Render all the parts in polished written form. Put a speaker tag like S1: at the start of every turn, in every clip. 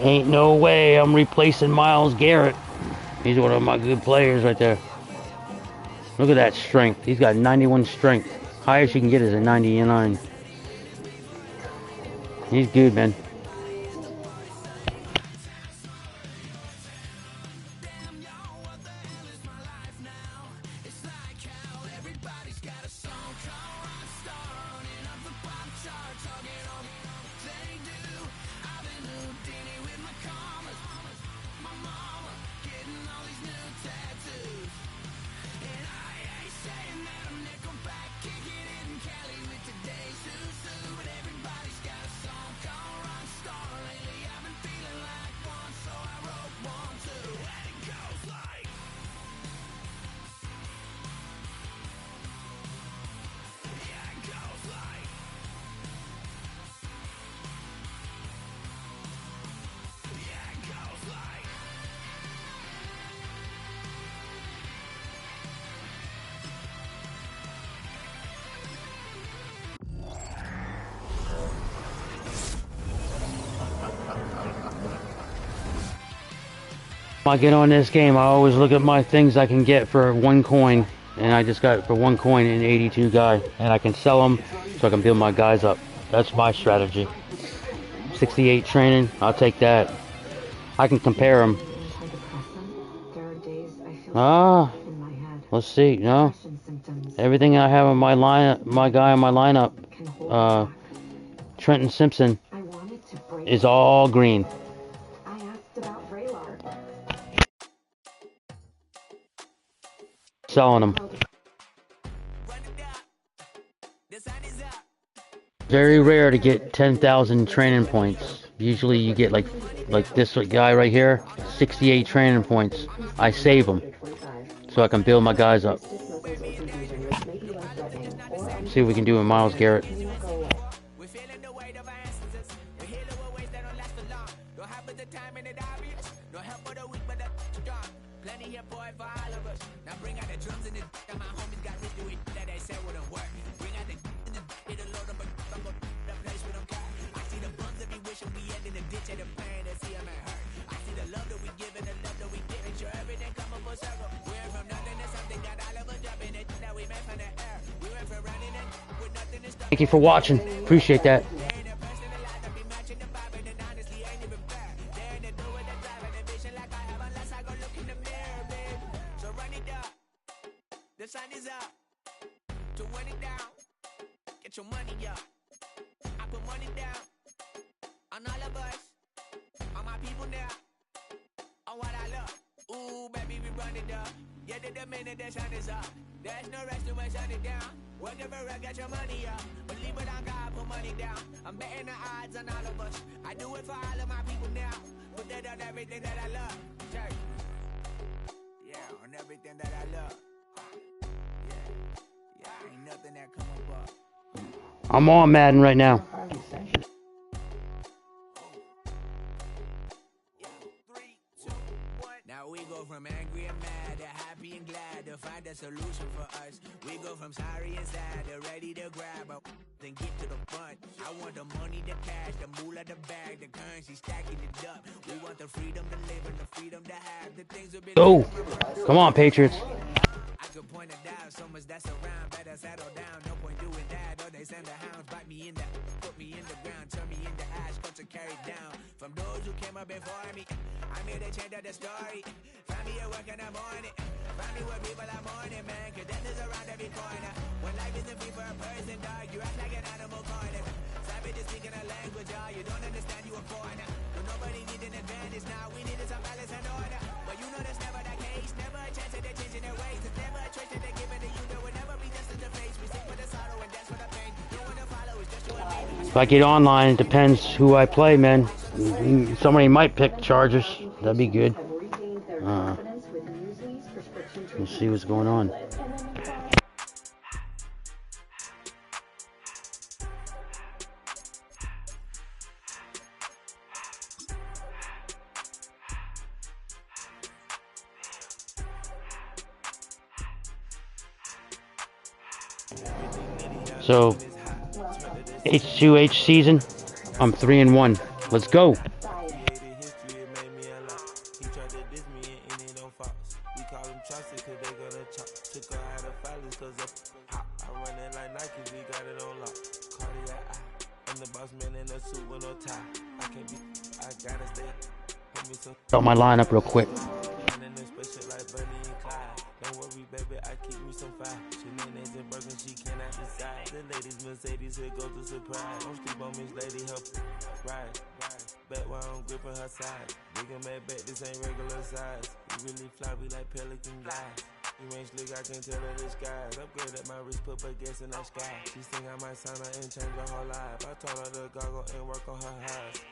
S1: Ain't no way I'm replacing Myles Garrett. He's one of my good players right there. Look at that strength. He's got 91 strength. Highest you can get is a 99. He's good, man. When I get on this game, I always look at my things I can get for 1 coin, and I just got for 1 coin an 82 guy, and I can sell them so I can build my guys up. That's my strategy. 68 training, I'll take that. I can compare them. Let's see. No, everything I have in my line, my guy in my lineup, Trenton Simpson, is all green. Selling them. Very rare to get 10,000 training points. Usually you get like this guy right here, 68 training points. I save them so I can build my guys up. See what we can do with Myles Garrett. Thank you for watching. Appreciate that. The sun is up. To run it down. Get your money up. I put money down on all of us, on my people now, on what I love. Ooh, baby, we run it up. Yeah, the minute the sun is up. There's no rest to my shut it down. Whatever I get your money up. Believe it on God, put money down. I'm betting the odds on all of us. I do it for all of my people now. Put that on everything that I love. Church. Yeah, on everything that I love. Yeah, ain't nothing that come up. I'm on Madden right now. Now we go from angry and mad to happy and glad to find a solution for us. We go from sorry and sad to ready to grab up then get to the front. I want the money, the cash, the moolah, the bag, the currency, stacking it up. We want the freedom to live and the freedom to have the things will be. Go! Come on, Patriots. I could point it down, so much that's around. Better settle down, no point doing that. Or they send the hounds, bite me in the, put me in the ground, turn me into ash, cut to carry down. From those who came up before me, I'm here to change up the story. Find me at work in the morning, find me where people are mourning, man. Cause death is around every corner. When life isn't free for a person, dog, you act like an animal corner. Savage is speaking a language, y'all, you don't understand, you a foreigner. But nobody needs an advantage now, we need some balance and order. But you know that's never the case, never a chance that they're changing their ways. It's never a choice that they're giving to you, there will never be just in the face. We sing for the sorrow and dance for the pain. No one to follow, it's just you and me. If I get online, it depends who I play, man. Somebody might pick Chargers, that'd be good. Let's see what's going on. So, H2H season, I'm 3-1. Let's go.
S2: Got my lineup real quick.
S1: Don't worry, baby, I keep me some fire. Shenanigans and Birkin, she cannot decide. The ladies Mercedes, here goes the surprise. Don't sleep on Miss Lady, help ride. Back while I'm gripping her side. Big and mad back, this ain't regular size. We really fly, we like pelican guys. You ain't slick, I can tell her the skies. Upgrade at my wrist, put baguettes in the sky. She think I might sign her and change her whole life. I told her to goggle and work on her highs.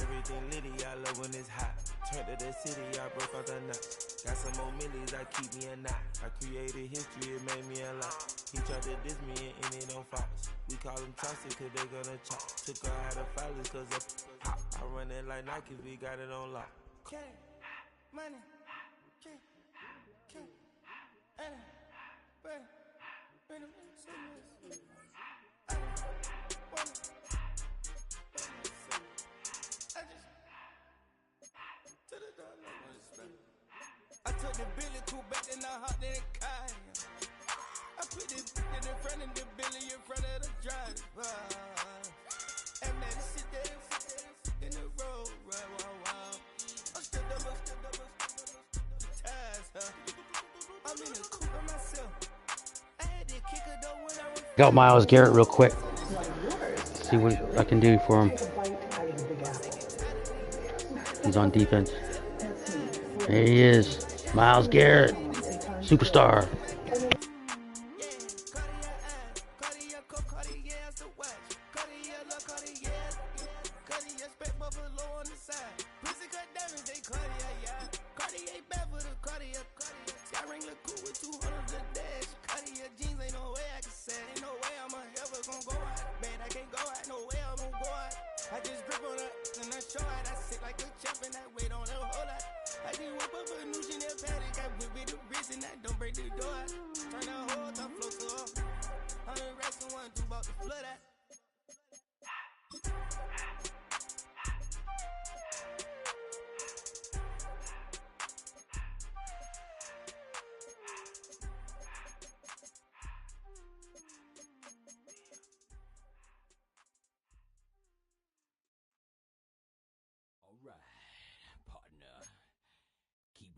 S1: Everything litty, I love when it's hot. Turned to the city, I broke out the nuts. Got some more millies, I keep me a knot. I created history, it made me a lot. He tried to diss me and it on Fox. We call them Chaucer cause they gonna chop. Took her out of filers cause of hot. I run it like Nike, we got it on lock. Okay, money, okay, Anna, burn, I took the Billy cool back and I hopped in the car. I put this in front of the Billy in front of the driver. And man, sit there in the road, right, wow. I'm still double the tires, huh? I'm in the coupe by myself. I had to kick a door when I was.
S2: Got Myles Garrett real quick. See what I can do for him. He's on defense. There he is. Myles Garrett. Superstar.
S1: I just grip on her and I show her. I sit like a champ and I wait on her whole lot. I just whip up a new Chanel paddock. I whip it the wrist and I don't break the door. Turn the whole time float to her. 100 racks and 1, 2 about to flood that.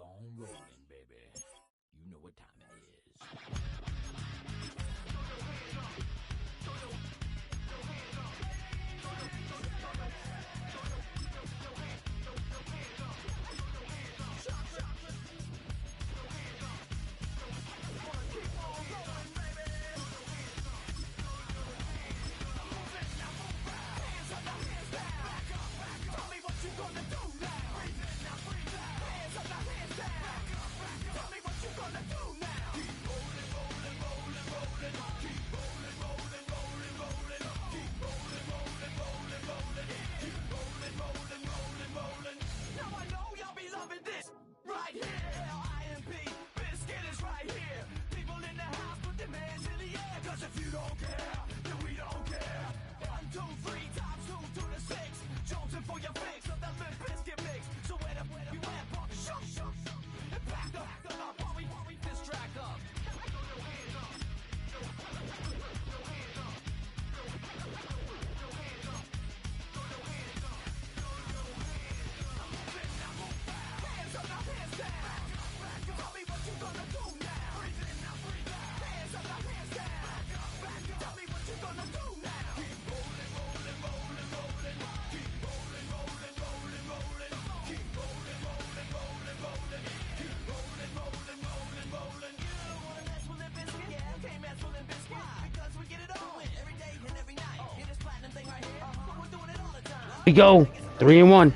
S1: On rolling, baby. You know what time it is.
S2: We go 3-1.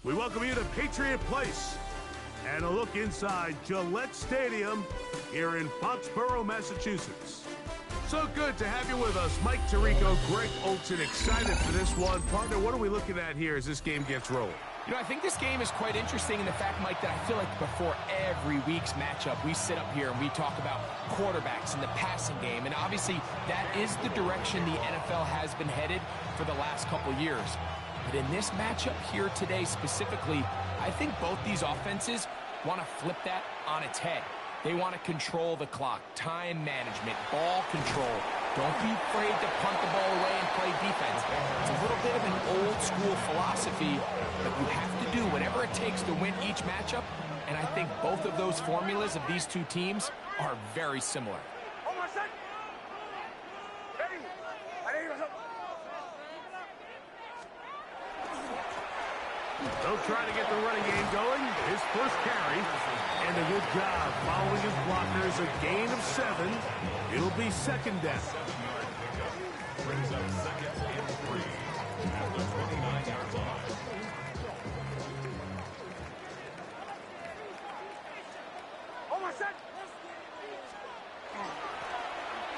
S3: We welcome you to Patriot Place and a look inside Gillette Stadium here in Foxborough, Massachusetts. So good to have you with us. Mike Tirico, Greg Olson, excited for this one. Partner, what are we looking at here as this game gets rolling?
S4: You know, I think this game is quite interesting in the fact, Mike, that I feel like before every week's matchup, we sit up here and we talk about quarterbacks and the passing game. And obviously, that is the direction the NFL has been headed for the last couple years. But in this matchup here today specifically, I think both these offenses want to flip that on its head. They want to control the clock, time management, ball control. Don't be afraid to punt the ball away and play defense. It's a little bit of an old school philosophy that you have to do whatever it takes to win each matchup. And I think both of those formulas of these two teams are very similar.
S3: They'll try to get the running game going. His first carry, and a good job following his blockers. A gain of 7. It'll be second down.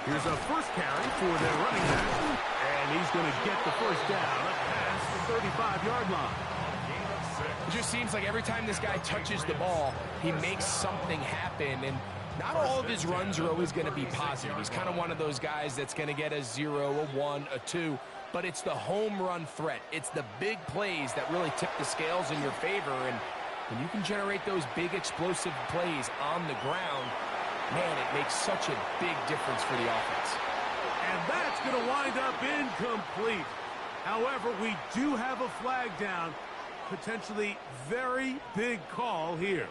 S3: Here's a first carry for their running back, and he's going to get the first down up past the 35-yard line.
S4: It just seems like every time this guy touches the ball, he makes something happen, and not all of his runs are always going to be positive. He's kind of one of those guys that's going to get a 0, a 1, a 2, but it's the home run threat. It's the big plays that really tip the scales in your favor, and when you can generate those big explosive plays on the ground, man, it makes such a big difference for the offense.
S3: And that's going to wind up incomplete. However, we do have a flag down. Potentially very big call here.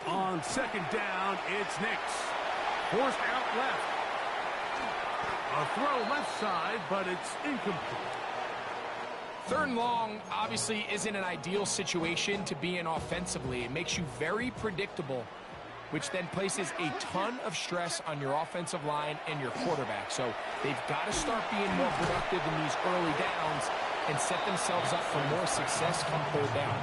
S3: On second down, it's Nix. Forced out left. A throw left side, but it's incomplete.
S4: Third and long obviously isn't an ideal situation to be in offensively. It makes you very predictable, which then places a ton of stress on your offensive line and your quarterback. So they've got to start being more productive in these early downs and set themselves up for more success come third down.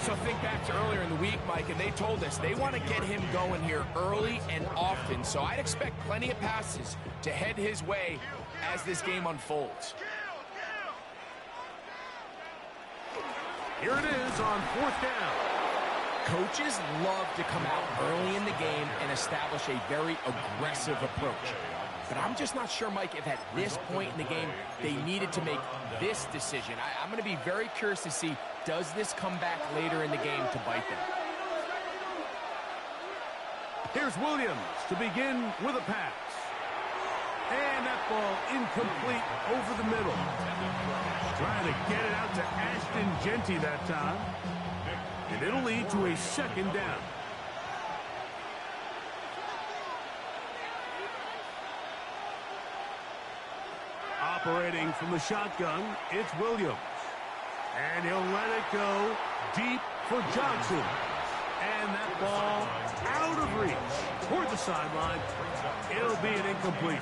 S4: So think back to earlier in the week, Mike, and they told us they want to get him going here early and often. So I'd expect plenty of passes to head his way as this game unfolds.
S3: Here it is on fourth down.
S4: Coaches love to come out early in the game and establish a very aggressive approach. But I'm just not sure, Mike, if at this point in the game they needed to make this decision. I'm going to be very curious to see, does this come back later in the game to bite them?
S3: Here's Williams to begin with a pass. And that ball incomplete over the middle. Trying to get it out to Ashton Genty that time. And it'll lead to a second down. Operating from the shotgun, it's Williams. And he'll let it go deep for Johnson. And that ball out of reach toward the sideline. It'll be an incompletion.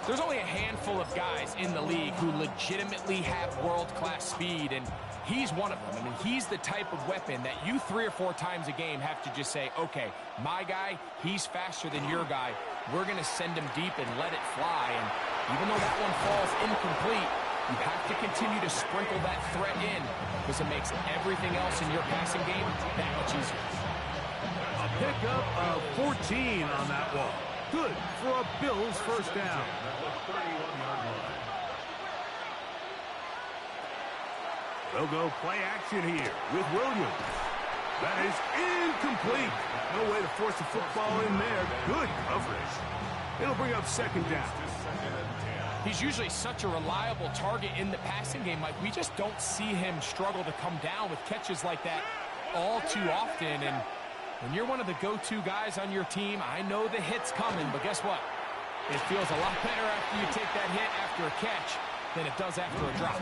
S4: There's only a handful of guys in the league who legitimately have world-class speed, and he's one of them. I mean, he's the type of weapon that you 3 or 4 times a game have to just say, okay, my guy, he's faster than your guy. We're going to send him deep and let it fly. And even though that one falls incomplete, you have to continue to sprinkle that threat in because it makes everything else in your passing game that much easier.
S3: A pickup of 14 on that one. Good for a Bills first down. They'll go play action here with Williams. That is incomplete. No way to force the football in there. Good coverage. It'll bring up second down.
S4: He's usually such a reliable target in the passing game, Mike. We just don't see him struggle to come down with catches like that all too often. And when you're one of the go-to guys on your team, I know the hit's coming, but guess what? It feels a lot better after you take that hit after a catch than it does after a drop.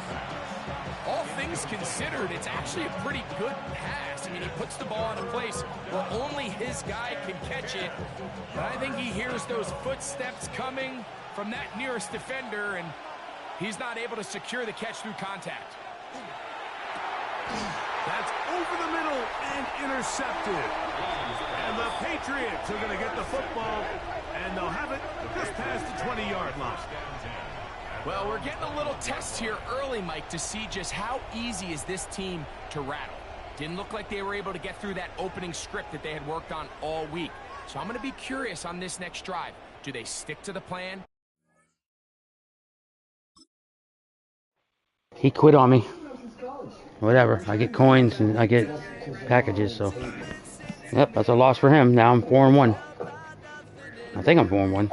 S4: All things considered, it's actually a pretty good pass. I mean, he puts the ball in a place where only his guy can catch it. But I think he hears those footsteps coming from that nearest defender, and he's not able to secure the catch through contact.
S3: That's over the middle and intercepted. And the Patriots are going to get the football, and they'll have it just past the 20-yard line.
S4: Well, we're getting a little test here early, Mike, to see just how easy is this team to rattle. Didn't look like they were able to get through that opening script that they had worked on all week. So I'm going to be curious on this next drive. Do they stick to the plan?
S2: He quit on me. Whatever. I get coins and I get packages, so. Yep, that's a loss for him. Now I'm 4-1. I think I'm 4-1.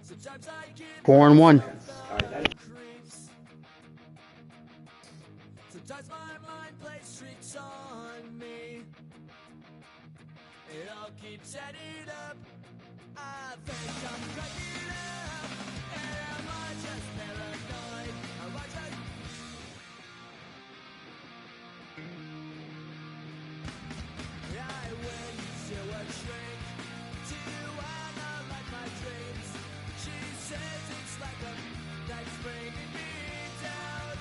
S1: Sometimes I get
S2: 4-1.
S1: sometimes my mind plays tricks on me. It all keeps adding up. I think I'm cracking up. Am I just paranoid? Am I just... I went to a shrink to analyze my dreams. She says it's like a that's bringing me down.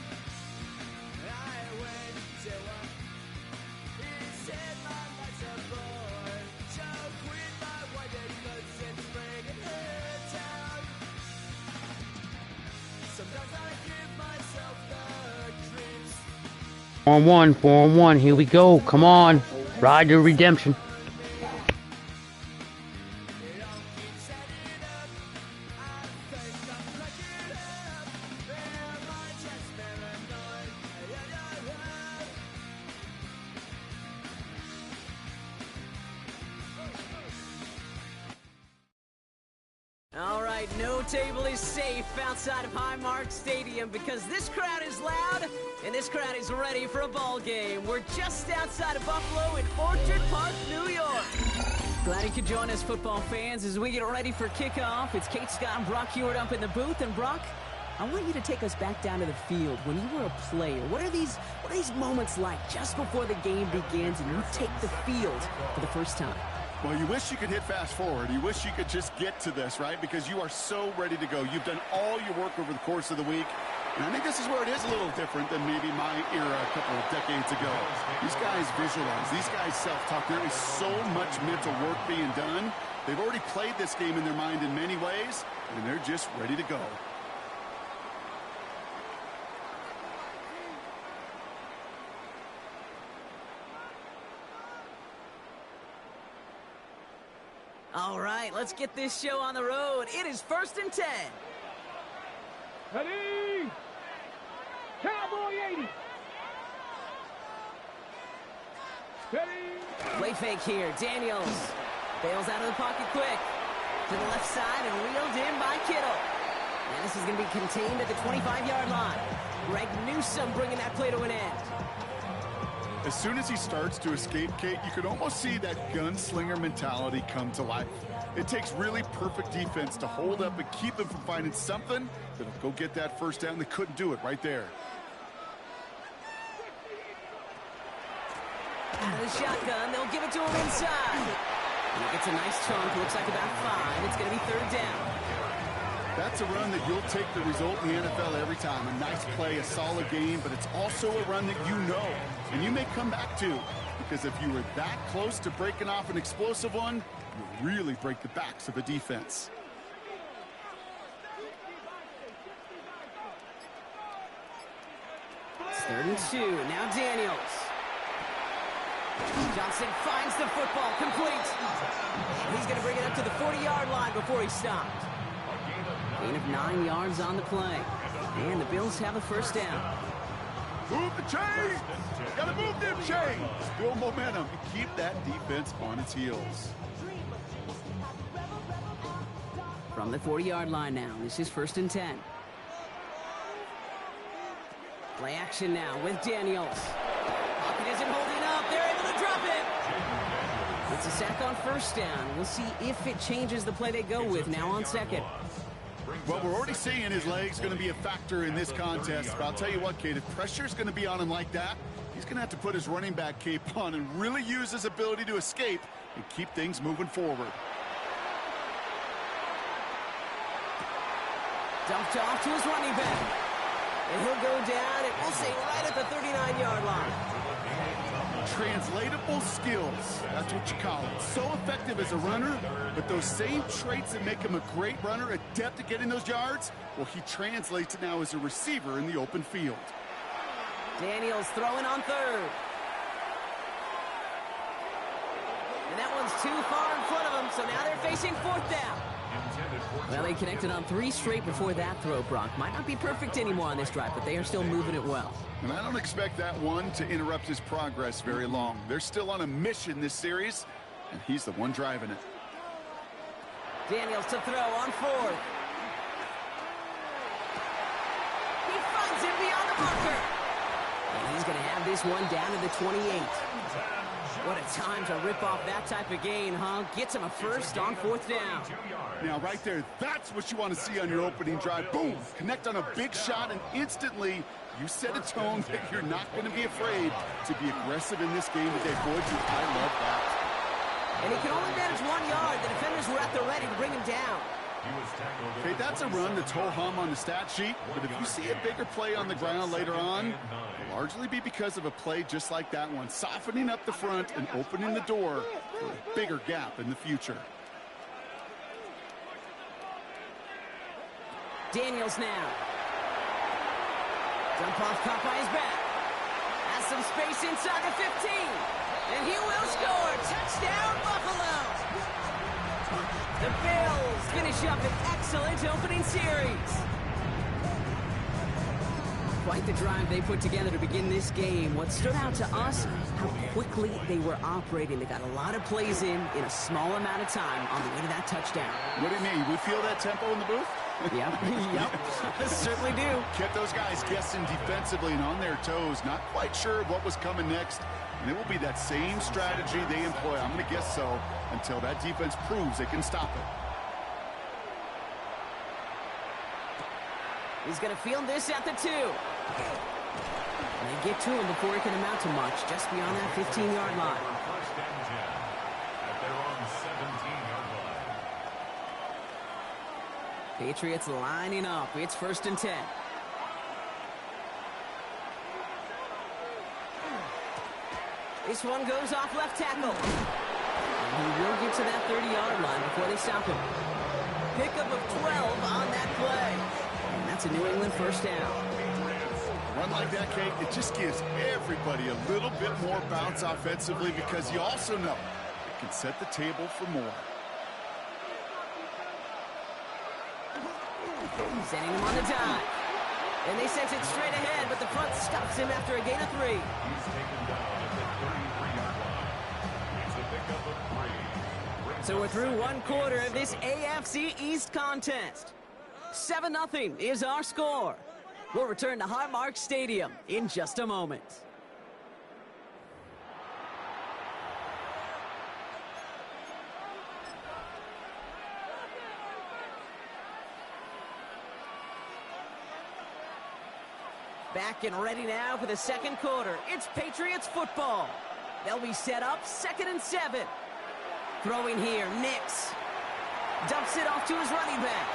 S1: I went to a he said my life's a bore. So quit my wife because it's bringing her down. Sometimes I give myself the creeps.
S2: 4-1, 4-1. Here we go. Come on. Ride to redemption.
S5: All right, no table is safe outside of Highmark Stadium because this crowd is loud and this crowd is ready for a ball game. We're just outside of Buffalo in Orchard Park, New York. Glad you could join us, football fans, as we get ready for kickoff. It's Kate Scott and Brock Hewitt up in the booth. And Brock, I want you to take us back down to the field. When you were a player, what are these moments like just before the game begins and you take the field for the first time?
S6: Well, you wish you could hit fast forward. You wish you could just get to this, right? Because you are so ready to go. You've done all your work over the course of the week. And I think this is where it is a little different than maybe my era a couple of decades ago. These guys visualize. These guys self-talk. There is so much mental work being done. They've already played this game in their mind in many ways, and they're just ready to go.
S5: All right, let's get this show on the road. It is 1st and 10.
S3: Ready? Cowboy 80. Ready?
S5: Play fake here. Daniels bails out of the pocket quick. To the left side and reeled in by Kittle. And this is going to be contained at the 25-yard line. Greg Newsome bringing that play to an end.
S6: As soon as he starts to escape, Kate, you can almost see that gunslinger mentality come to life. It takes really perfect defense to hold up and keep him from finding something that'll go get that first down. They couldn't do it right there.
S5: Out of the shotgun, they'll give it to him inside. And he gets a nice chunk, looks like about 5. It's going to be 3rd down.
S6: That's a run that you'll take the result in the NFL every time. A nice play, a solid game, but it's also a run that you know and you may come back to, because if you were that close to breaking off an explosive one, you really break the backs of a defense.
S5: It's 3rd and 2. Now Daniels. Johnson finds the football, complete. He's going to bring it up to the 40-yard line before he stopped. Gain of 9 yards on the play. And the Bills have the first down.
S6: Move the chains! Gotta move them chains! Build momentum and keep that defense on its heels.
S5: From the 40-yard line now, this is 1st and 10. Play action now with Daniels. Pocket isn't holding up. They're able to drop it. It's a sack on 1st down. We'll see if it changes the play they go with now on 2nd.
S6: Well, we're already seeing his leg's going to be a factor in this contest. But I'll tell you what, Kate, if pressure's going to be on him like that, he's going to have to put his running back cape on and really use his ability to escape and keep things moving forward.
S5: Dumped off to his running back. And he'll go down, and we'll say right at the 39-yard line.
S6: Translatable skills, that's what you call it. So effective as a runner, but those same traits that make him a great runner, adept at getting those yards, well, he translates it now as a receiver in the open field.
S5: Daniels throwing on third. And that one's too far in front of him, so now they're facing fourth down. Well, he connected on 3 straight before that throw, Brock. Might not be perfect anymore on this drive, but they are still moving it well.
S6: And I don't expect that one to interrupt his progress very long. They're still on a mission this series, and he's the one driving it.
S5: Daniels to throw on fourth. He finds him beyond the marker. And he's going to have this one down to the 28. What a time to rip off that type of gain, huh? Gets him a first on fourth down.
S6: Now, right there, that's what you want to see on your opening drive. Boom! Connect on a big shot, and instantly you set a tone that you're not going to be afraid to be aggressive in this game today. Boy, I love that.
S5: And he can only manage 1 yard. The defenders were at the ready to bring him down.
S6: Okay, that's a run that's ho-hum on the stat sheet, but if you see a bigger play on the ground later on, it'll largely be because of a play just like that one, softening up the front and opening the door for a bigger gap in the future.
S5: Daniels now. Dump off caught by his back. Has some space inside the 15. And he will score. Touchdown, Buffalo. The Bills finish up an excellent opening series. Quite the drive they put together to begin this game. What stood out to us, how quickly they were operating. They got a lot of plays in a small amount of time on the way to that touchdown.
S6: What do you mean? We feel that tempo in the booth?
S5: Yep, certainly do.
S6: Kept those guys guessing defensively and on their toes, not quite sure what was coming next. And it will be that same strategy they employ, I'm going to guess so, until that defense proves they can stop it.
S5: He's going to field this at the 2. They get to him before he can amount to much, just beyond that 15-yard line.
S3: First and 10 at their own 17-yard line.
S5: Patriots lining up. It's first and 10. This one goes off left tackle. And he will get to that 30-yard line before they stop him. Pickup of 12 on that play. And that's a New England first down.
S6: A run like that, Kate, it just gives everybody a little bit more bounce offensively because you also know it can set the table for more.
S5: Sending him on the dive. And they sent it straight ahead, but the front stops him after a gain of 3.
S3: He's taken down at the 33-yard line. It's a pickup of 3.
S5: So we're through one quarter of this AFC East contest. 7-0 is our score. We'll return to Highmark Stadium in just a moment. Back and ready now for the second quarter. It's Patriots football. They'll be set up 2nd and 7. Throwing here, Nix. Dumps it off to his running back.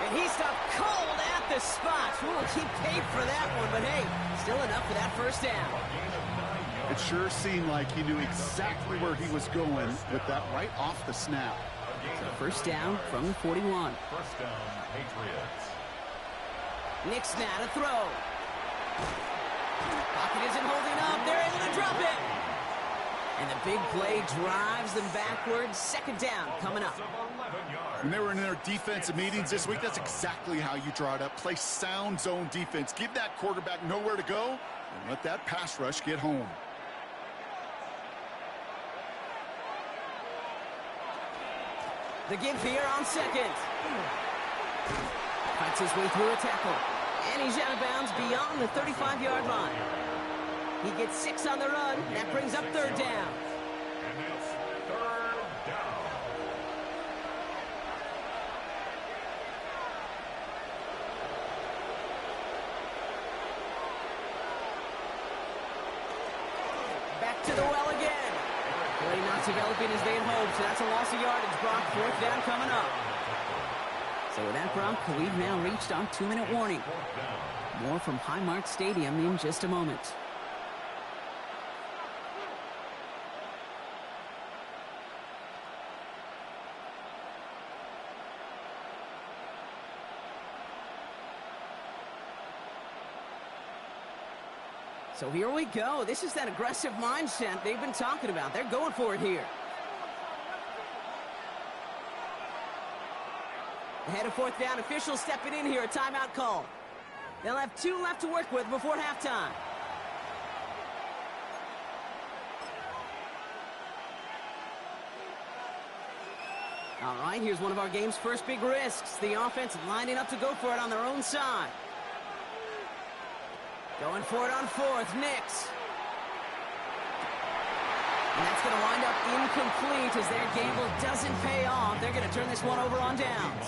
S5: And he stopped cold at the spot. We'll keep paid for that one, but hey, still enough for that first down.
S6: It sure seemed like he knew exactly where he was going with that right off the snap.
S5: So first down from the 41.
S3: First down, Patriots.
S5: Nix now to throw. Pocket isn't holding up. They're able to drop it. And the big play drives them backwards. Second down coming up.
S6: When they were in their defensive meetings this week, that's exactly how you draw it up. Play sound zone defense. Give that quarterback nowhere to go and let that pass rush get home.
S5: The give here on second. Fights his way through a tackle. And he's out of bounds beyond the 35-yard line. He gets 6 on the run. That brings up third down.
S3: And it's third down.
S5: Back to the well again. Play not developing as they had hoped, so that's a loss of yardage. Brock, fourth down coming up. So with that, Brock, we've now reached our 2-minute warning. More from Highmark Stadium in just a moment. So here we go. This is that aggressive mindset they've been talking about. They're going for it here. Ahead of fourth down, officials stepping in here, a timeout call. They'll have 2 left to work with before halftime. All right, here's one of our game's first big risks. The offense lining up to go for it on their own side. Going for it on fourth, Nix. And that's going to wind up incomplete as their gamble doesn't pay off. They're going to turn this one over on downs.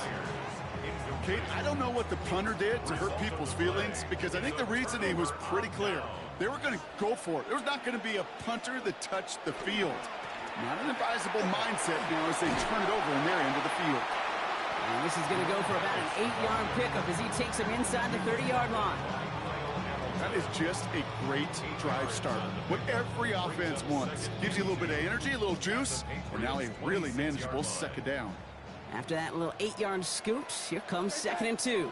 S6: Kate, I don't know what the punter did to hurt people's feelings because I think the reasoning was pretty clear. They were going to go for it. There was not going to be a punter that touched the field. Not an advisable mindset now as they turn it over in their end of the field.
S5: And this is going to go for about an 8-yard pickup as he takes him inside the 30-yard line.
S6: That is just a great drive starter. What every offense wants. Gives you a little bit of energy, a little juice, and now a really manageable second down.
S5: After that little 8-yard scoot, here comes 2nd and 2.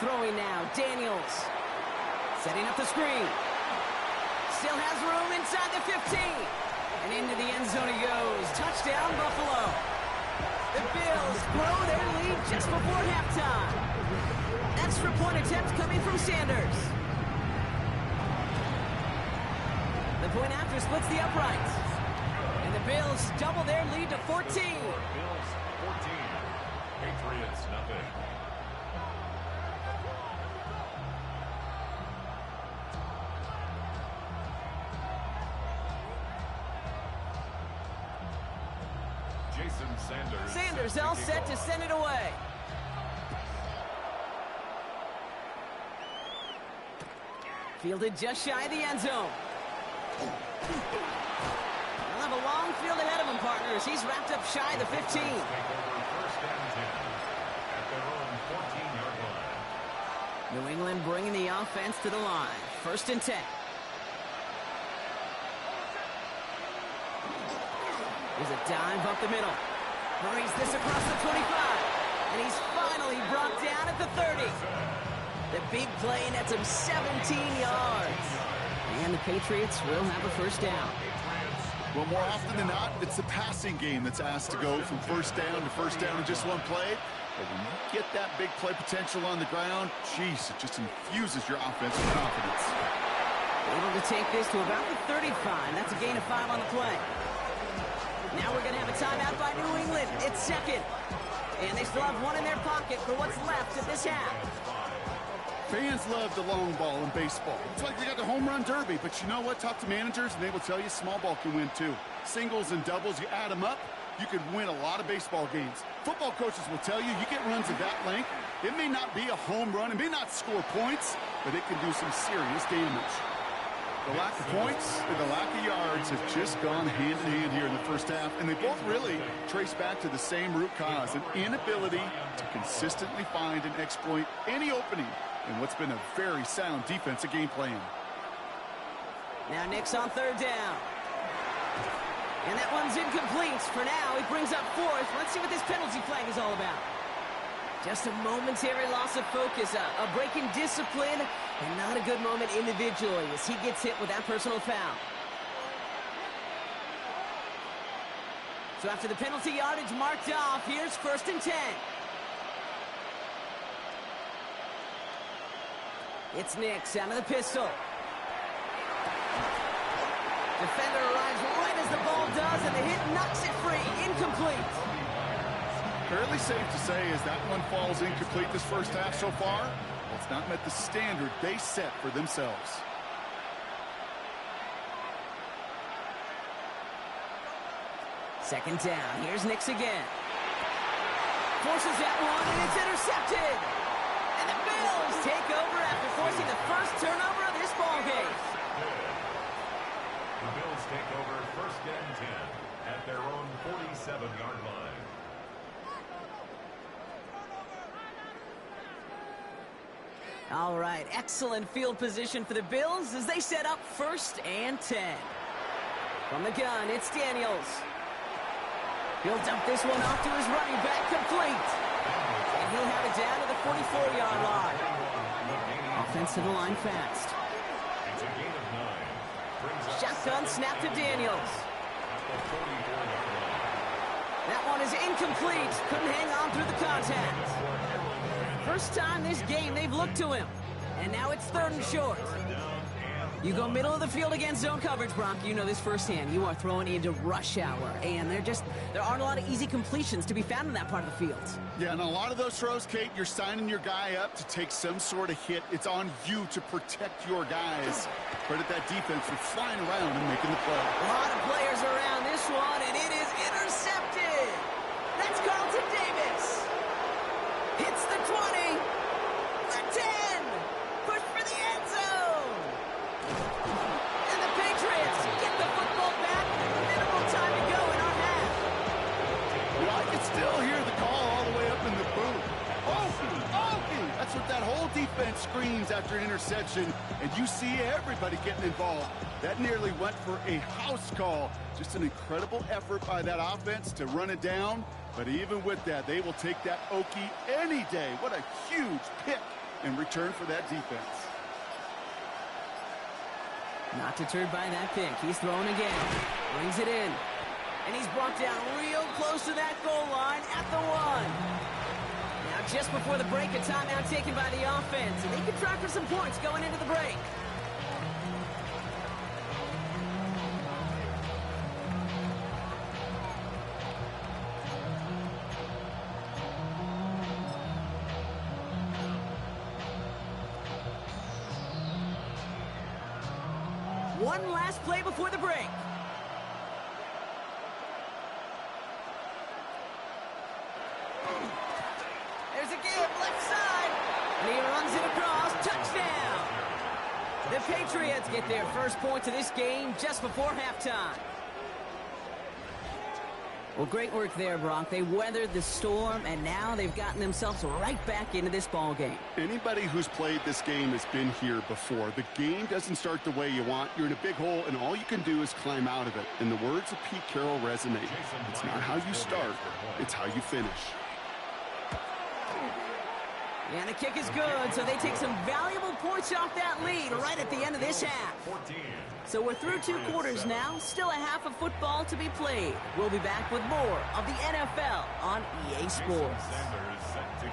S5: Throwing now, Daniels. Setting up the screen. Still has room inside the 15. And into the end zone he goes. Touchdown, Buffalo. The Bills grow their lead just before halftime. Extra point attempt coming from Sanders. The point after splits the uprights. And the Bills double their lead to 14.
S7: Bills 14. Patriots nothing.
S5: Sanders all set to send it away. Fielded just shy of the end zone. They'll have a long field ahead of him, partners. He's wrapped up shy of the 15. New England bringing the offense to the line. 1st and 10. There's a dive up the middle. Hurries this across the 25. And he's finally brought down at the 30. The big play nets him 17 yards. And the Patriots will have a 1st down.
S6: Well, more often than not, it's the passing game that's asked to go from 1st down to 1st down in just one play. But when you get that big play potential on the ground, geez, it just infuses your offense with confidence.
S5: Able to take this to about the 35. That's a gain of 5 on the play. Now we're going to have a timeout by New England. It's 2nd. And they still have 1 in their pocket for what's left of this half.
S6: Fans love the long ball in baseball. It's like they got the home run derby. But you know what? Talk to managers, and they will tell you small ball can win too. Singles and doubles, you add them up, you can win a lot of baseball games. Football coaches will tell you get runs of that length. It may not be a home run. It may not score points, but it can do some serious damage. The lack of points and the lack of yards have just gone hand in hand here in the 1st half, and they both really trace back to the same root cause, an inability to consistently find and exploit any opening in what's been a very sound defensive game plan.
S5: Now Nix on 3rd down. And that one's incomplete. For now, he brings up 4th. Let's see what this penalty flag is all about. Just a momentary loss of focus, a break in discipline, and not a good moment individually as he gets hit with that personal foul. So after the penalty yardage marked off, here's 1st and 10. It's Nix out of the pistol. Defender arrives right as the ball does, and the hit knocks it free. Incomplete.
S6: Fairly safe to say as that one falls incomplete this 1st half so far, well, it's not met the standard they set for themselves.
S5: Second down. Here's Nix again. Forces that one, and it's intercepted. And the Bills take over after forcing the first turnover of this ballgame.
S7: The Bills take over first and 10 at their own 47-yard line.
S5: All right, excellent field position for the Bills as they set up first and 10. From the gun, it's Daniels. He'll dump this one off to his running back, complete. And he'll have it down to the 44-yard line. Offense to the line fast.
S7: It's a gain of 9.
S5: Shotgun snap to Daniels. That one is incomplete. Couldn't hang on through the contact. First time this game they've looked to him. And now it's 3rd and short. You go middle of the field against zone coverage, Brock. You know this firsthand. You are throwing into rush hour. And there aren't a lot of easy completions to be found in that part of the field.
S6: Yeah, and a lot of those throws, Kate, you're signing your guy up to take some sort of hit. It's on you to protect your guys. Credit that defense for flying around and making the play.
S5: A lot of players around this one, and it is intercepted. That's Carlton Davis. Hits the 20. The 10. Push for the end zone. And the Patriots get the football back. Minimal time to go in our half.
S6: Well, I can still hear the call all the way up in the booth. Okey! That's what that whole defense screams after an interception, and you see everybody getting involved. That nearly went for a house call. Just an incredible effort by that offense to run it down. But even with that, they will take that Okie any day. What a huge pick in return for that defense.
S5: Not deterred by that pick. He's throwing again. Brings it in. And he's brought down real close to that goal line at the 1. Now just before the break, a timeout taken by the offense. And they can try for some points going into the break. One last play before the break. There's a give, left side. And he runs it across. Touchdown. The Patriots get their first points of this game just before halftime. Well, great work there, Brock. They weathered the storm, and now they've gotten themselves right back into this ball game.
S6: Anybody who's played this game has been here before. The game doesn't start the way you want. You're in a big hole, and all you can do is climb out of it. And the words of Pete Carroll resonate. It's not how you start, it's how you finish.
S5: And the kick is good, so they take some valuable points off that lead right at the end of this half. So we're through 2 quarters now, still a half of football to be played. We'll be back with more of the NFL on EA Sports.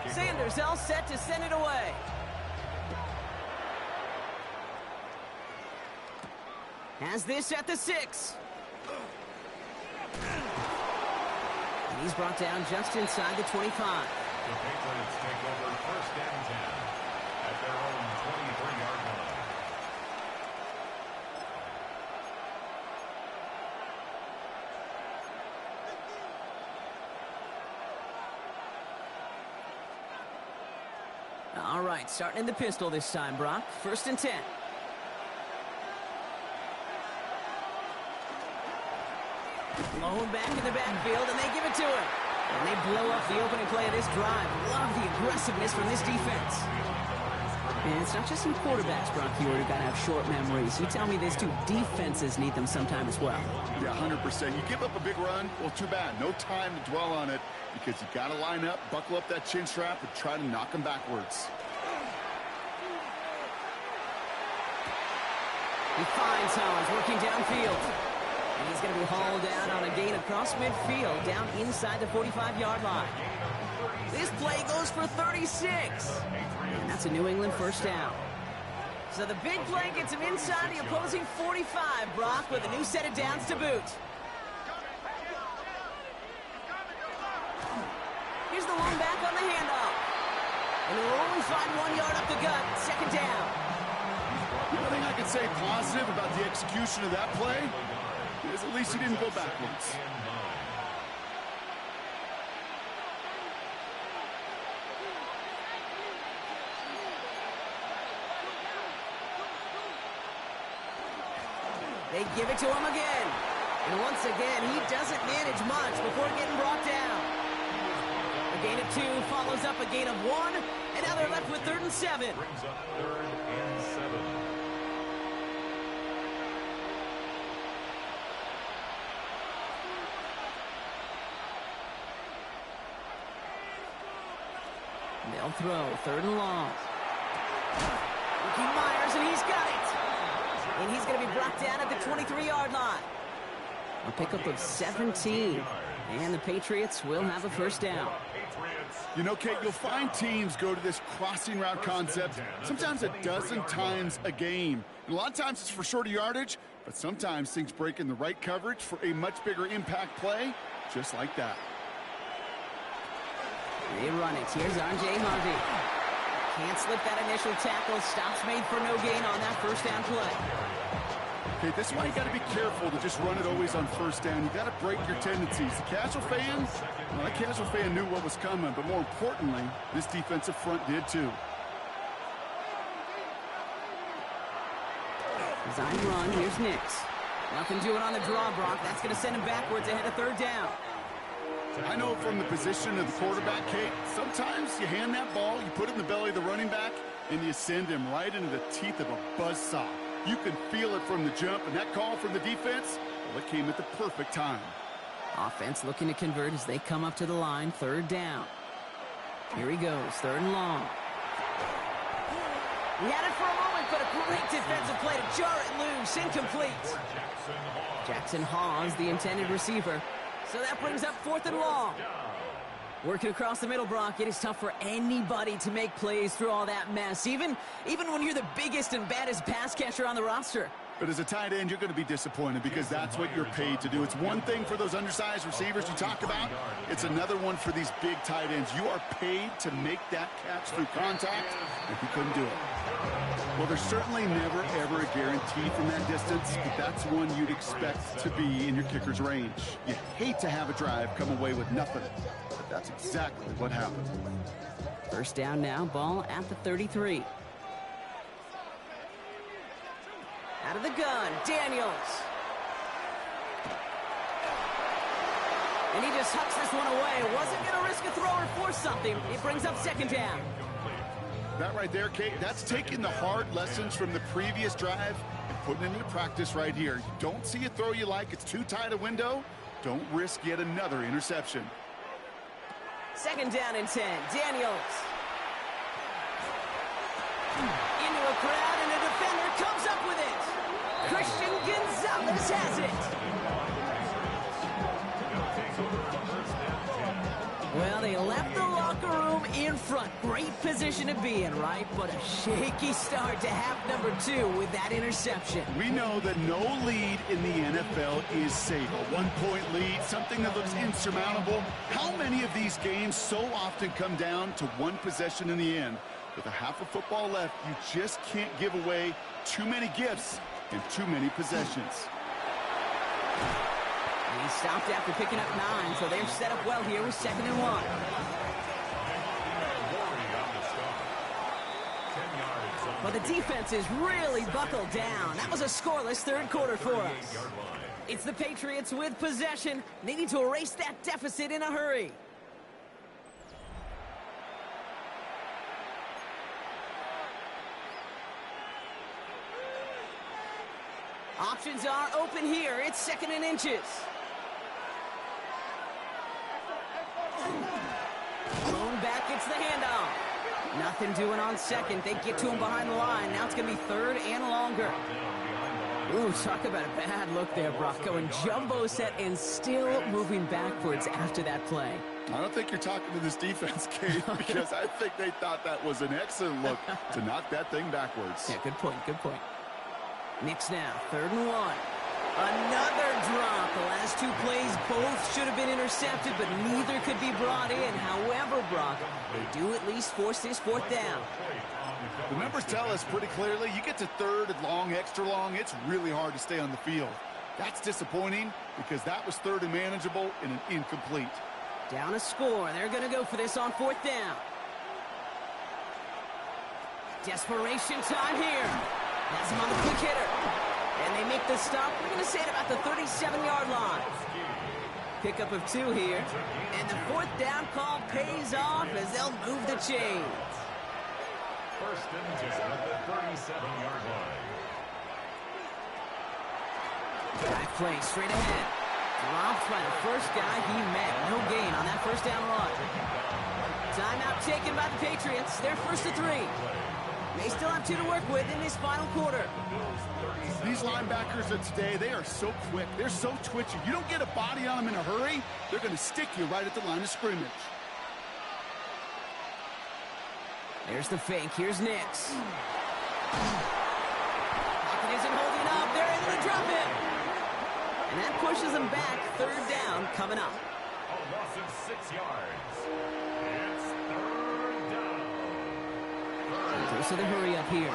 S5: Sanders all set to send it away. Has this at the 6. And he's brought down just inside the 25.
S7: The Patriots take over first and 10 at their own 23-yard line.
S5: All right, starting in the pistol this time, Brock. First and 10. Blown back in the backfield, and they give it to him. And they blow up the opening play of this drive. Love the aggressiveness from this defense. And it's not just some quarterbacks, Brock, who got to have short memories. You tell me this too. Defenses need them sometime as well.
S6: Yeah, 100%. You give up a big run, well, too bad. No time to dwell on it because you got to line up, buckle up that chin strap, and try to knock them backwards.
S5: He finds Howard working downfield. And he's going to be hauled down on a gain across midfield, down inside the 45-yard line. This play goes for 36. And that's a New England first down. So the big play gets him inside the opposing 45, Brock, with a new set of downs to boot. Here's the one back on the handoff. And he'll only find 1 yard up the gut, second down.
S6: The thing I can say positive about the execution of that play is at least he didn't go backwards.
S5: They give it to him again. And once again, he doesn't manage much before getting brought down. A gain of 2 follows up a gain of 1, and now they're left with 3rd and 7.
S7: Brings up 3rd and 7.
S5: They'll throw, 3rd and long. Ricky Myers, and he's got it. And he's going to be brought down at the 23-yard line. A pickup of 17. And the Patriots will have a first down.
S6: You know, Kate, you'll find teams go to this crossing route concept sometimes a dozen times a game. And a lot of times it's for shorter yardage, but sometimes things break in the right coverage for a much bigger impact play, just like that.
S5: They run it. Here's R.J. Harvey. Can't slip that initial tackle. Stops made for no gain on that first down play.
S6: Okay, this is why you got to be careful to just run it always on first down. You got to break your tendencies. The casual fan, well, that casual fan knew what was coming, but more importantly, this defensive front did too.
S5: Design run. Here's Nix. Nothing doing on the draw, Brock. That's going to send him backwards ahead of 3rd down.
S6: I know from the position of the quarterback, Kate, sometimes you hand that ball, you put it in the belly of the running back, and you send him right into the teeth of a buzzsaw. You can feel it from the jump, and that call from the defense, well, it came at the perfect time.
S5: Offense looking to convert as they come up to the line, 3rd down. Here he goes, 3rd and long. He had it for a moment, but a great defensive play to jar it loose, incomplete. Jackson Hawes, the intended receiver. So that brings up 4th and long. Working across the middle, Brock, it is tough for anybody to make plays through all that mess, even when you're the biggest and baddest pass catcher on the roster.
S6: But as a tight end, you're going to be disappointed because that's what you're paid to do. It's one thing for those undersized receivers you talk about. It's another one for these big tight ends. You are paid to make that catch through contact, and he couldn't do it. Well, there's certainly never, ever a guarantee from that distance, but that's one you'd expect to be in your kicker's range. You hate to have a drive come away with nothing, but that's exactly what happened.
S5: First down now, ball at the 33. Out of the gun, Daniels. And he just hucks this one away. Wasn't going to risk a throw or force something. It brings up 2nd down.
S6: That right there, Kate, that's taking the hard lessons from the previous drive and putting it into practice right here. You don't see a throw you like, it's too tight a window. Don't risk yet another interception.
S5: 2nd down and 10, Daniels. Into a crowd, and a defender comes up with it. Christian Gonzalez has it. Well, they left the locker room in front. Great position to be in, right? But a shaky start to half number 2 with that interception.
S6: We know that no lead in the NFL is safe. A one-point lead, something that looks insurmountable. How many of these games so often come down to one possession in the end? With a half of football left, you just can't give away too many gifts and too many possessions.
S5: And he stopped after picking up 9, so they're set up well here with 2nd and 1. But the defense is really buckled down. That was a scoreless 3rd quarter for us. It's the Patriots with possession. They need to erase that deficit in a hurry. Options are open here. It's 2nd and inches. Thrown back, it's the handoff. Nothing doing on 2nd. They get to him behind the line. Now it's going to be 3rd and longer. Ooh, talk about a bad look there, Brock. Going jumbo set and still moving backwards after that play.
S6: I don't think you're talking to this defense, Kate, because I think they thought that was an excellent look to knock that thing backwards.
S5: Yeah, good point, good point. Nix now, 3rd and 1. Another drop. The last 2 plays both should have been intercepted, but neither could be brought in. However, Brock, they do at least force this 4th down.
S6: The numbers tell us pretty clearly, you get to 3rd and long, extra long, it's really hard to stay on the field. That's disappointing because that was 3rd and manageable and an incomplete.
S5: Down a score. They're going to go for this on 4th down. Desperation time here. That's him on the quick hitter. And they make the stop. We're going to say it about the 37-yard line. Pickup of 2 here. And the 4th down call pays off as they'll move the chains.
S7: First and 10 at the 37-yard line.
S5: Drive play straight ahead. Dropped by the first guy he met. No gain on that first down run. Timeout taken by the Patriots. They're first to 3. They still have 2 to work with in this final quarter.
S6: These linebackers of today, they are so quick. They're so twitchy. You don't get a body on them in a hurry, they're going to stick you right at the line of scrimmage.
S5: There's the fake. Here's Nix. Pocket isn't holding up. They're able to drop it. And that pushes them back. 3rd down coming up.
S7: A loss of 6 yards. It's 3rd down.
S5: So the hurry up here.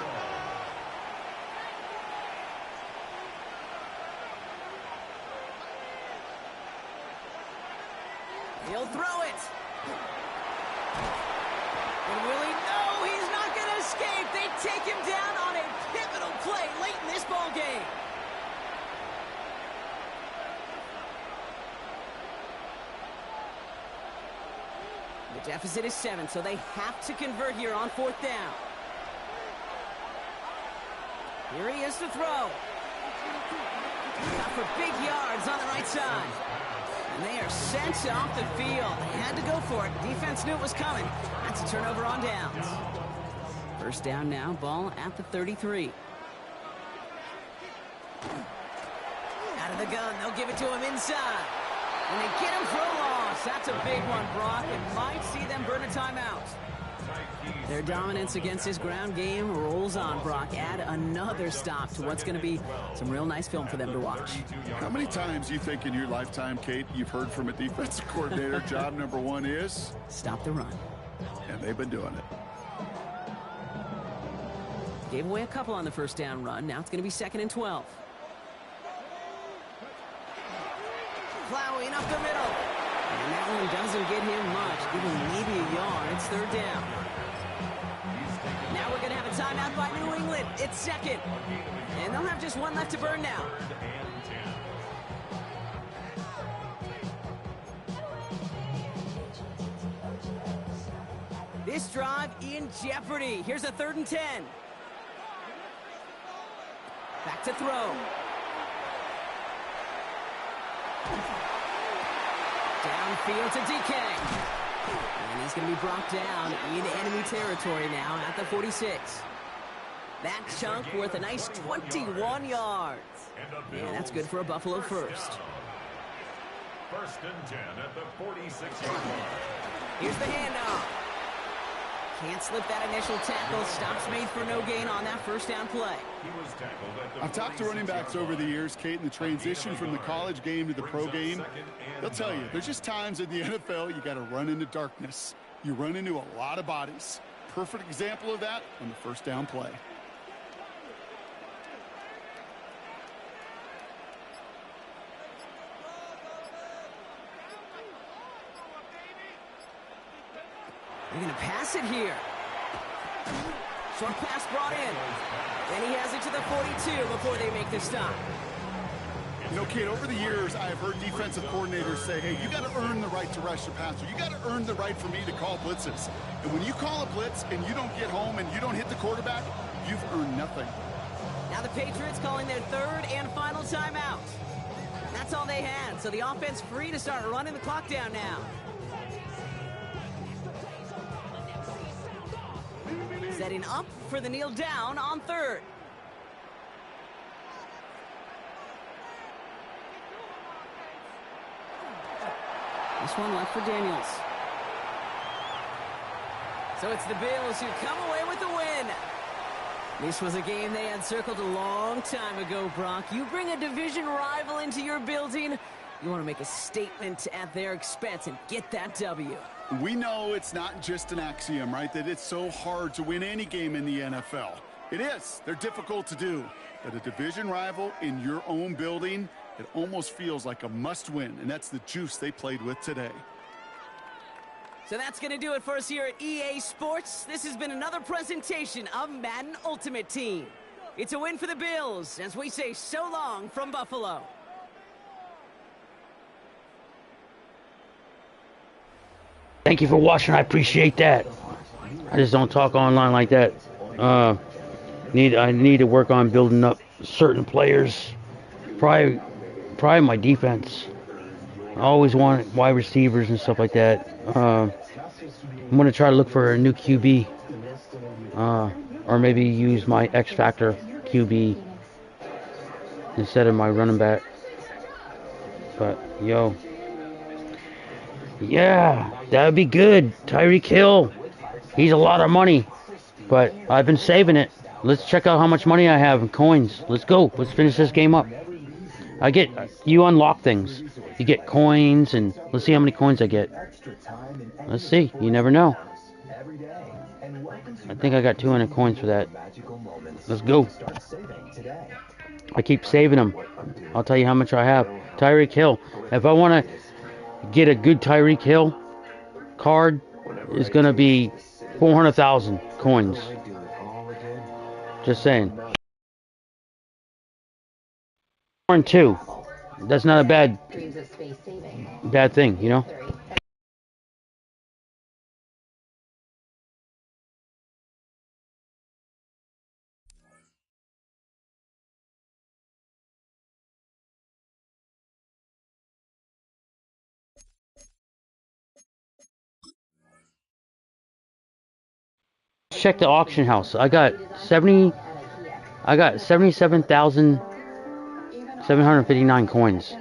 S5: He'll throw it. And will he? No, he's not going to escape. They take him down on a pivotal play late in this ball game. The deficit is 7, so they have to convert here on 4th down. Here he is to throw. Got for big yards on the right side. And they are sent off the field. They had to go for it. Defense knew it was coming. That's a turnover on downs. First down now, ball at the 33. Out of the gun, they'll give it to him inside. And they get him for a loss. That's a big one, Brock. It might see them burn a timeout. Their dominance against his ground game rolls on, Brock. Add another stop to what's going to be some real nice film for them to watch.
S6: How many times do you think in your lifetime, Kate, you've heard from a defensive coordinator, job number 1 is?
S5: Stop the run.
S6: And they've been doing it.
S5: Gave away a couple on the first down run. Now it's going to be 2nd and 12. Plowing up the middle. And that one doesn't get him much. Give him maybe a yard. It's 3rd down. Now we're going to have a timeout by New England. It's 2nd. And they'll have just 1 left to burn now. This drive in jeopardy. Here's a 3rd and 10. Back to throw. Downfield to DK. And he's going to be brought down in enemy territory now at the 46. That chunk worth a nice 21 yards. And that's good for a Buffalo first.
S7: First and 10 at the 46-yard line.
S5: Here's the handoff. Can't slip that initial tackle. Stops made for no gain on that first down play.
S6: I've talked to running backs over the years, Kate, in the transition from the college game to the pro game. They'll tell you, there's just times in the NFL you got to run into darkness. You run into a lot of bodies. Perfect example of that on the first down play.
S5: They're going to pass it here. Short pass brought in. Then he has it to the 42 before they make the stop.
S6: You know, Kate, over the years, I've heard defensive coordinators say, hey, you got to earn the right to rush the passer. You got to earn the right for me to call blitzes. And when you call a blitz and you don't get home and you don't hit the quarterback, you've earned nothing.
S5: Now the Patriots calling their 3rd and final timeout. That's all they had, so the offense free to start running the clock down now. Setting up for the kneel down on 3rd. This one left for Daniels. So it's the Bills who come away with the win. This was a game they had circled a long time ago, Brock. You bring a division rival into your building, you want to make a statement at their expense and get that W.
S6: We know it's not just an axiom, right, that it's so hard to win any game in the NFL. It is. They're difficult to do. But a division rival in your own building, it almost feels like a must-win, and that's the juice they played with today.
S5: So that's going to do it for us here at EA Sports. This has been another presentation of Madden Ultimate Team. It's a win for the Bills, as we say so long from Buffalo.
S2: Thank you for watching. I appreciate that. I just don't talk online like that. I need to work on building up certain players. Probably my defense. I always want wide receivers and stuff like that. I'm gonna try to look for a new QB, or maybe use my X Factor QB instead of my running back. But yo, yeah, that would be good. Tyreek Hill, he's a lot of money, but I've been saving it. Let's check out how much money I have in coins. Let's go. Let's finish this game up. You unlock things. You get coins, and let's see how many coins I get. Let's see. You never know. I think I got 200 coins for that. Let's go. I keep saving them. I'll tell you how much I have. Tyreek Hill. If I want to get a good Tyreek Hill card, it's going to be 400,000 coins. Just saying. 2. That's not a bad thing, you know? Check the auction house. I got 77,759 coins.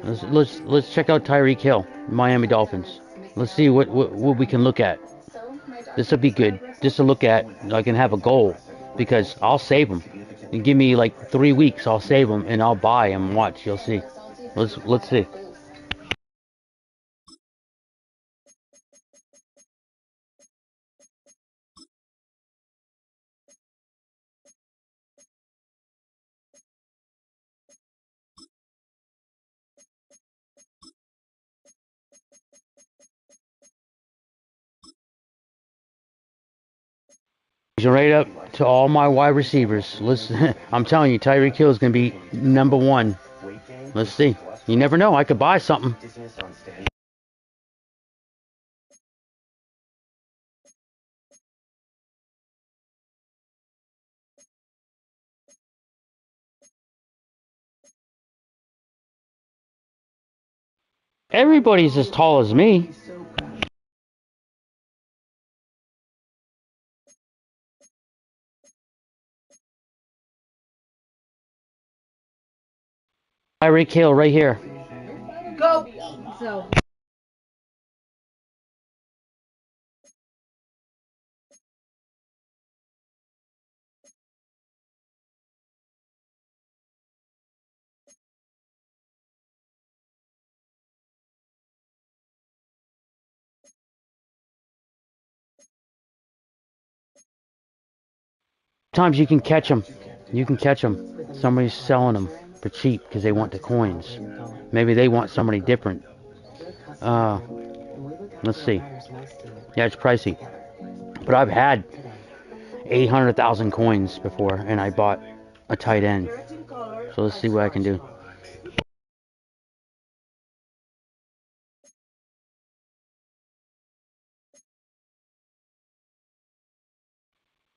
S2: Let's check out Tyreek Hill, Miami Dolphins. Let's see what we can look at. This will be good. Just to look at. I can have a goal because I'll save them. You give me like 3 weeks, I'll save them and I'll buy them. Watch, you'll see. Let's see. Right up to all my wide receivers. I'm telling you, Tyreek Hill is going to be number 1. Let's see. You never know. I could buy something. Everybody's as tall as me. Tyreek Hill right here.
S8: Go. So.
S2: Sometimes you can catch them. You can catch them. Somebody's selling them for cheap because they want the coins. Maybe they want somebody different. Let's see. Yeah, it's pricey. But I've had 800,000 coins before, and I bought a tight end. So let's see what I can do.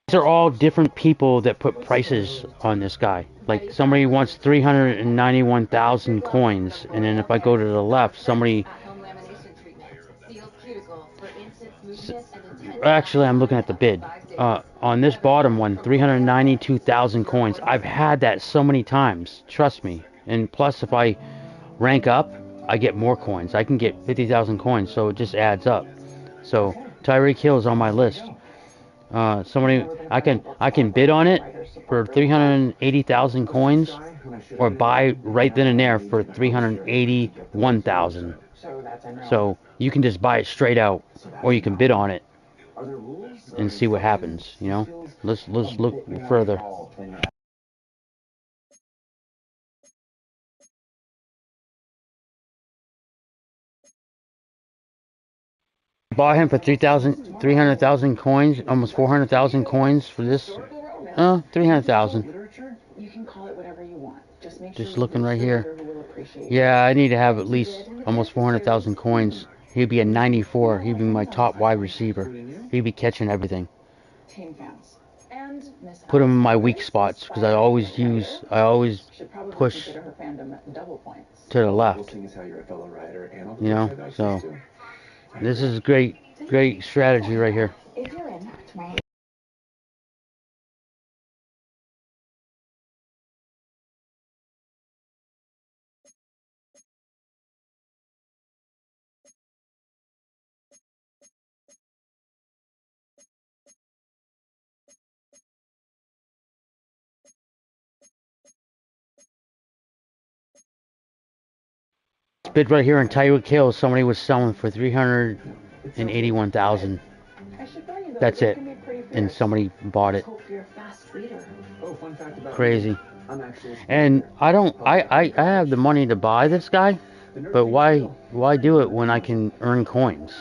S2: These are all different people that put prices on this guy. Like somebody wants 391,000 coins, and then if I go to the left, somebody. Actually, I'm looking at the bid. On this bottom one, 392,000 coins. I've had that so many times. Trust me. And plus, if I rank up, I get more coins. I can get 50,000 coins, so it just adds up. So Tyreek Hill is on my list. Somebody, I can bid on it for 380,000 coins, or buy right then and there for 381,000. So you can just buy it straight out, or you can bid on it and see what happens. You know, let's look further. Bought him for 300,000 coins, almost 400,000 coins for this. 300,000. Just looking right here. Yeah, I need to have at least almost 400,000 coins. He'd be a 94. He'd be my top wide receiver. He'd be catching everything. Put him in my weak spots because I always push to the left. You know, so this is great strategy right here. Bid right here in Tyreek Hill, somebody was selling for 381,000. That's it, and somebody bought it. Crazy. And I have the money to buy this guy, but why do it when I can earn coins?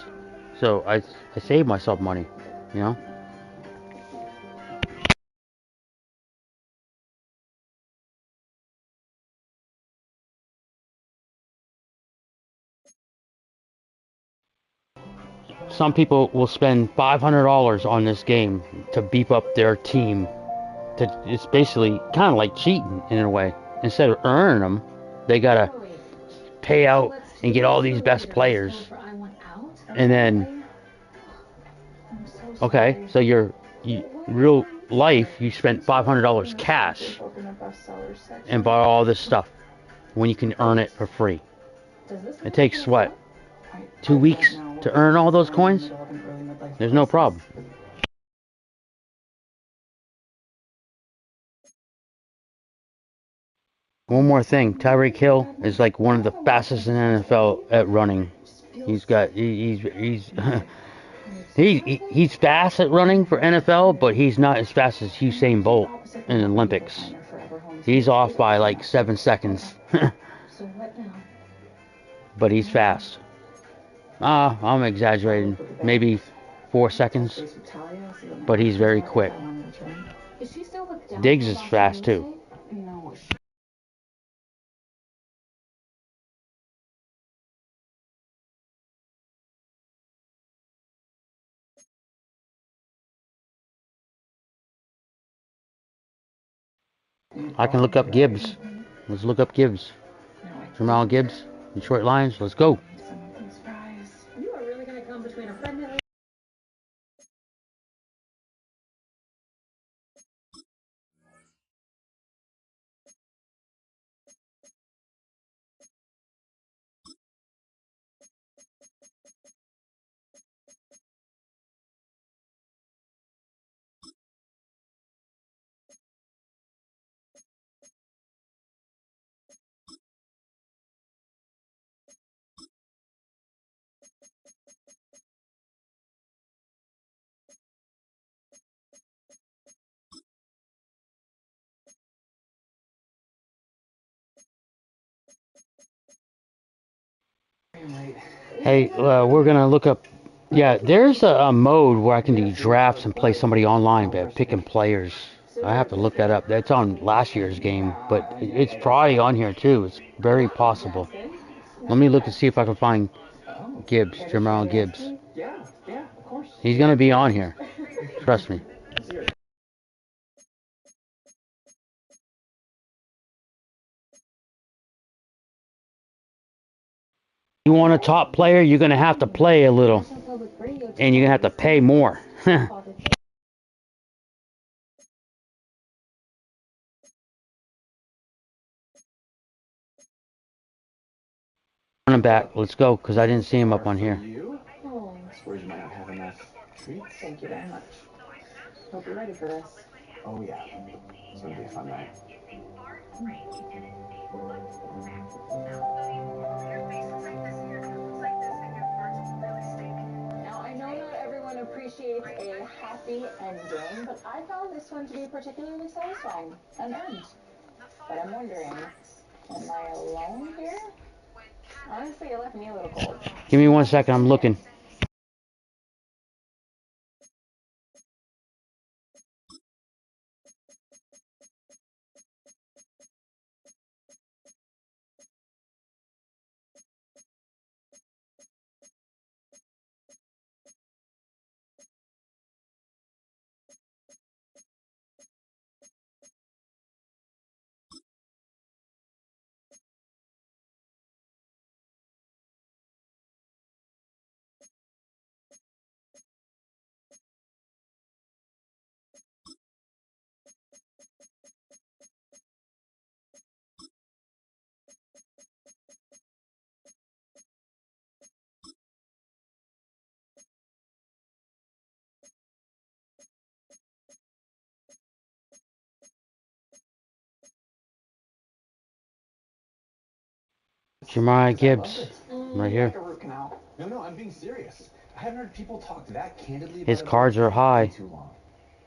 S2: So I save myself money, you know. Some people will spend $500 on this game to beef up their team. It's basically kind of like cheating in a way. Instead of earning them, they gotta pay out and get all these best players. And then, okay, so real life, you spent $500 cash and bought all this stuff when you can earn it for free. It takes what, 2 weeks to earn all those coins? There's no problem. One more thing, Tyreek Hill is like one of the fastest in the NFL at running. He's he's fast at running for NFL, but he's not as fast as Usain Bolt in the Olympics. He's off by like 7 seconds. But he's fast. I'm exaggerating. Maybe 4 seconds. But he's very quick. Diggs is fast too. I can look up Gibbs. Let's look up Gibbs. Jamal Gibbs, Detroit Lions. Let's go. Hey, we're gonna look up. Yeah, there's a mode where I can do drafts and play somebody online, but picking players. I have to look that up. That's on last year's game, but it's probably on here too. It's very possible. Let me look and see if I can find Gibbs, Jamal Gibbs. He's gonna be on here. Trust me. You want a top player, you're gonna have to play a little, and you're gonna have to pay more. Running back, let's go, because I didn't see him up on here.
S9: Suppose you might not have enough treats. Thank you very much. Hope you're ready for this. Oh yeah, it's gonna be a fun night. Now I know not everyone appreciates a happy ending, but I found this one to be particularly satisfying. An end. But I'm wondering, am I alone here? Honestly, it left me a little cold.
S2: Give me 1 second, I'm looking. Jemiah Gibbs, right here.
S10: No, I'm being serious. I haven't heard people talk that candidly.
S2: His cards are high.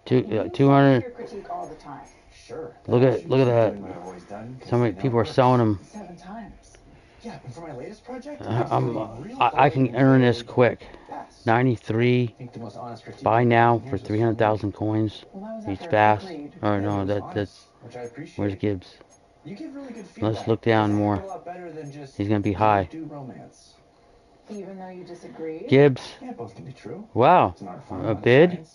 S2: 200.
S9: Critique all the time.
S10: Sure.
S2: Look at that. So many people are selling them.
S9: 7 times.
S10: Yeah, and for my latest project,
S2: I can earn this quick. 93. Buy now for 300,000 coins. He's fast. Oh no, that's. Where's Gibbs? Let's look down more. He's gonna be high.
S9: Even though you disagree.
S2: Gibbs.
S10: Yeah, both can be true.
S2: Wow. A bid?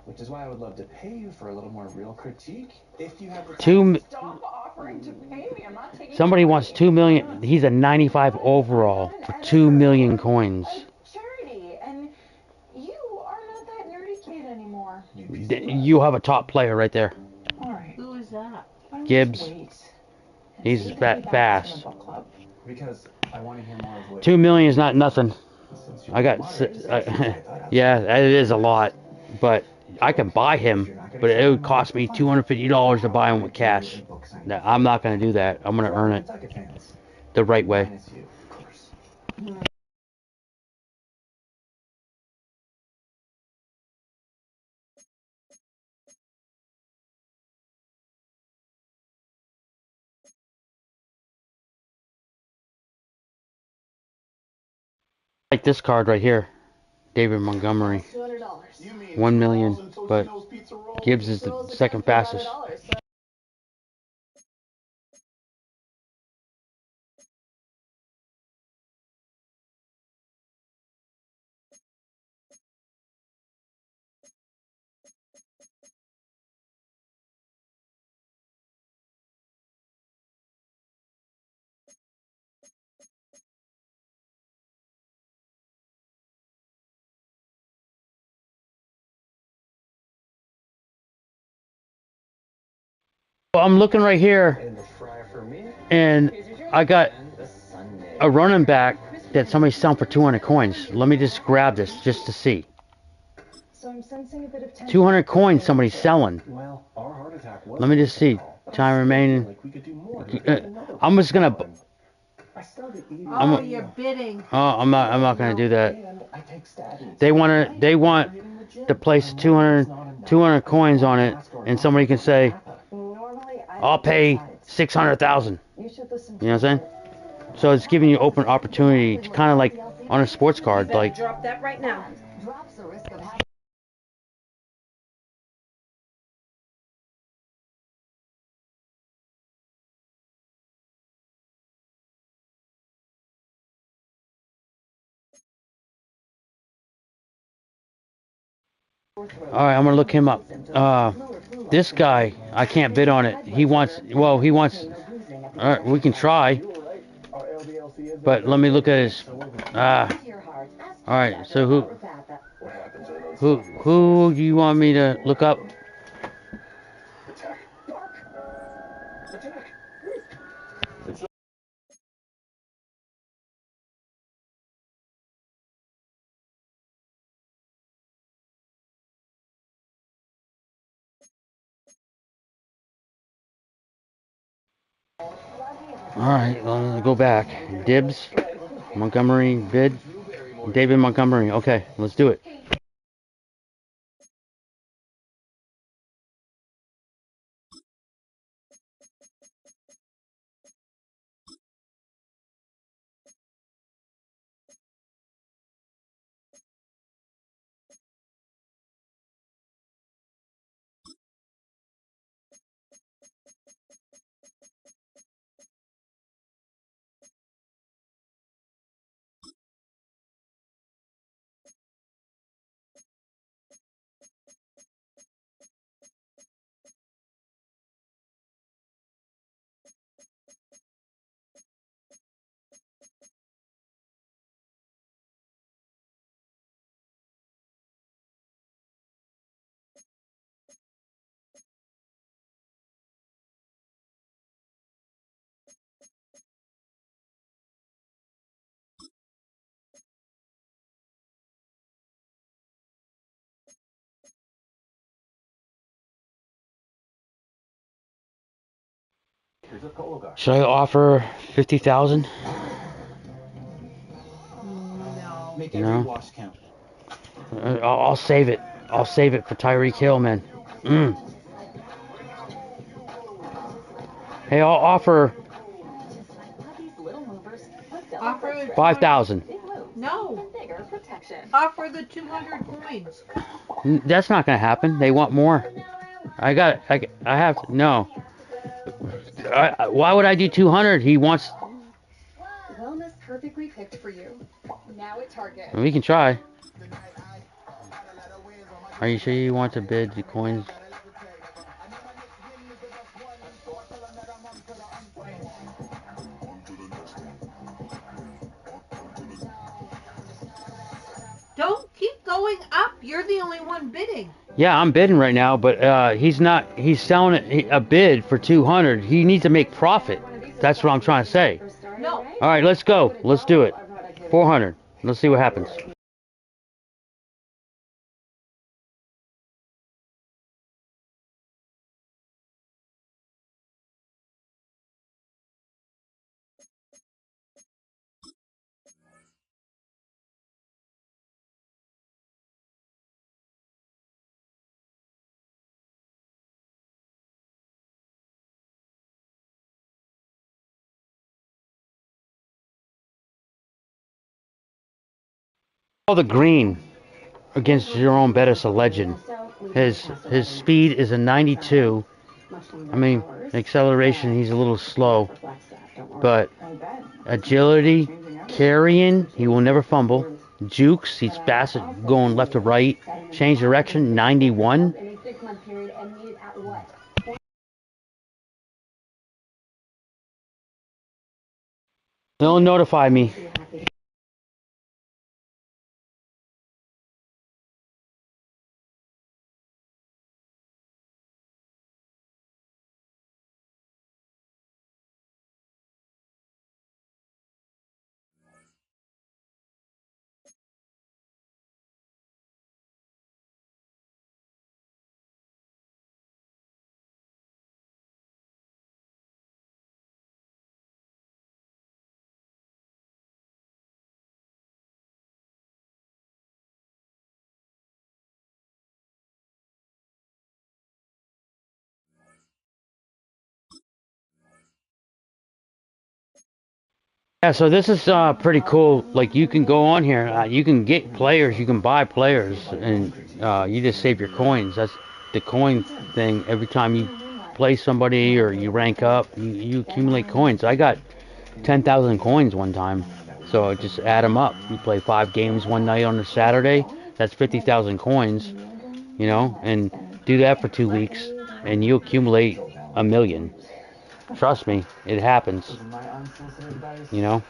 S10: Which is why I would love to pay you for a little more real critique. If you have the
S2: time.
S9: Stop offering to pay me. I'm not taking
S2: Somebody wants 2 million. He's a 95 overall for 2 million coins.
S9: Charity, and you are not that nerdy kid anymore.
S2: You have a top player right there.
S9: All right. Who is that?
S2: Gibbs. He's fast.
S10: Because I want to hear more of what
S2: 2 million is not nothing. I got. Yeah, it is a lot, but I can buy him. But it would cost me $250 to buy him with cash. No, I'm not going to do that. I'm going to earn it the right way. Like this card right here, David Montgomery, 1 million, but Gibbs is the second fastest. Well, I'm looking right here, and I got a running back that somebody's selling for 200 coins. Let me just grab this just to see. 200 coins somebody's selling. Let me just see. Time remaining. I'm just gonna.
S8: You're bidding.
S2: Oh, I'm not gonna do that. They want to place 200 coins on it, and somebody can say, I'll pay 600,000. You know what I'm saying? So it's giving you open opportunity, kind of like on a sports card. Like,
S8: Drop that right now.
S2: all right, I'm gonna look him up. This guy, I can't bid on it. He wants. All right, we can try. But let me look at his. All right. So who do you want me to look up? All right, let's go back. Dibs, Montgomery, bid, David Montgomery. Okay, let's do it. Should I offer 50,000?
S8: No.
S10: Make every wash count.
S2: I'll save it. I'll save it for Tyreek Hill, man. Hey, I'll offer
S8: Offer
S2: 5,000.
S8: No. Offer the 200 coins.
S2: That's not gonna happen. They want more. I have to. No. Why would I do 200? He wants.
S11: Wellness perfectly picked for you. Now at Target.
S2: We can try. Are you sure you want to bid the coins?
S8: Don't keep going up. You're the only one bidding.
S2: Yeah, I'm bidding right now, but he's not. He's selling it a bid for 200. He needs to make profit. That's what I'm trying to say.
S8: No.
S2: All right, let's go. Let's do it. 400. Let's see what happens. All the green against Jerome Bettis, a legend. His speed is a 92. I mean, acceleration, he's a little slow. But agility, carrying, he will never fumble. Jukes, he's fast at going left to right. Change direction, 91. They'll notify me. Yeah, so this is pretty cool. Like, you can go on here, you can get players, you can buy players, and you just save your coins. That's the coin thing. Every time you play somebody or you rank up, you accumulate coins. I got 10,000 coins one time, so just add them up. You play 5 games one night on a Saturday, that's 50,000 coins, you know, and do that for 2 weeks, and you accumulate 1,000,000. Trust me, it happens, you know.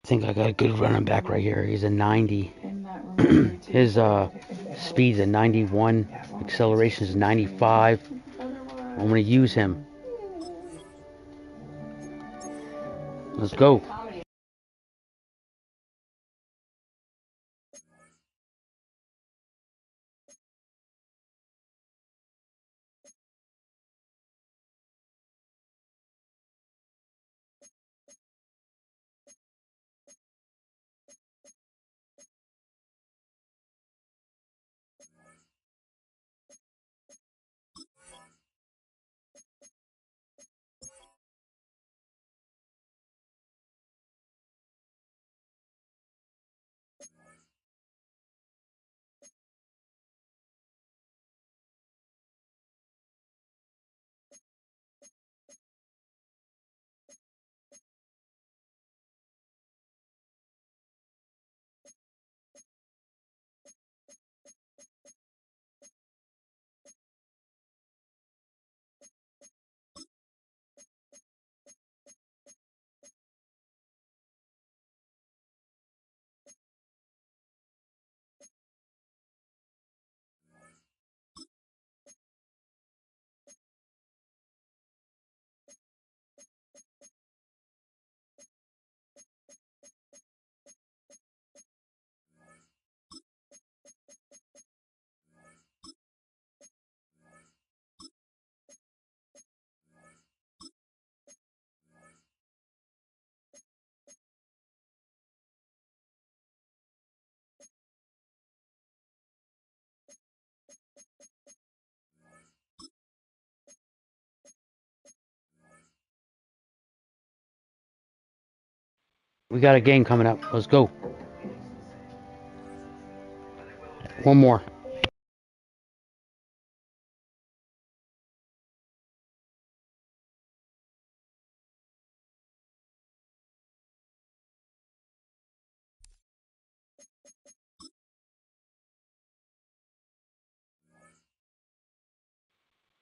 S2: think I got a good running back right here. He's a 90.
S9: In that room,
S2: His speed's a 91. Acceleration is 95. I'm going to use him. Let's go. We got a game coming up. Let's go. One more.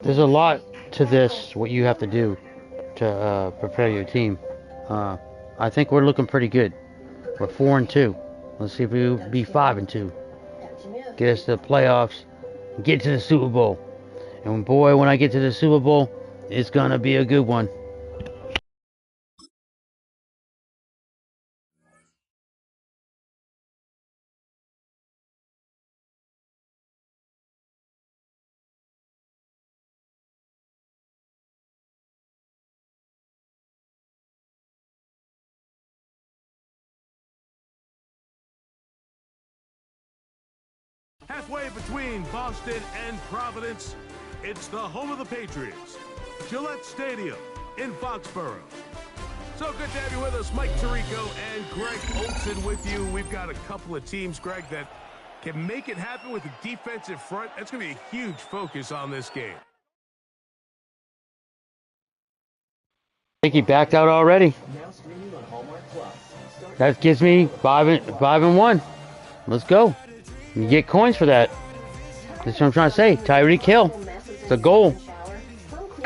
S2: There's a lot to this, what you have to do to prepare your team. I think we're looking pretty good. We're 4-2. Let's see if we'll be 5-2. Get us to the playoffs. Get to the Super Bowl. And boy, when I get to the Super Bowl, it's gonna be a good one.
S3: Halfway between Boston and Providence, it's the home of the Patriots, Gillette Stadium in Foxborough. So good to have you with us, Mike Tirico and Greg Olson with you. We've got a couple of teams, Greg, that can make it happen with the defensive front. That's going to be a huge focus on this game.
S2: I think he backed out already. That gives me 5-1. Let's go. You get coins for that. That's what I'm trying to say. Tyreek Hill. It's a goal.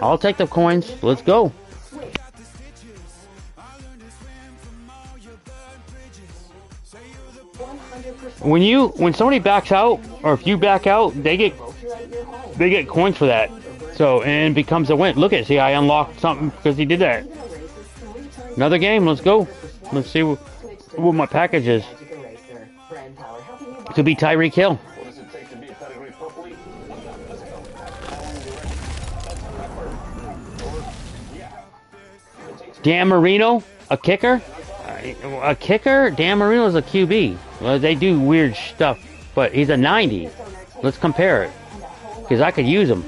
S2: I'll take the coins. Let's go. When somebody backs out, or if you back out, they get coins for that. So, and it becomes a win. Look at, see, I unlocked something because he did that. Another game. Let's go. Let's see what my package is. It could be Tyreek Hill. Dan Marino, a kicker? A kicker? Dan Marino's a QB. Well, they do weird stuff, but he's a 90. Let's compare it. Because I could use him.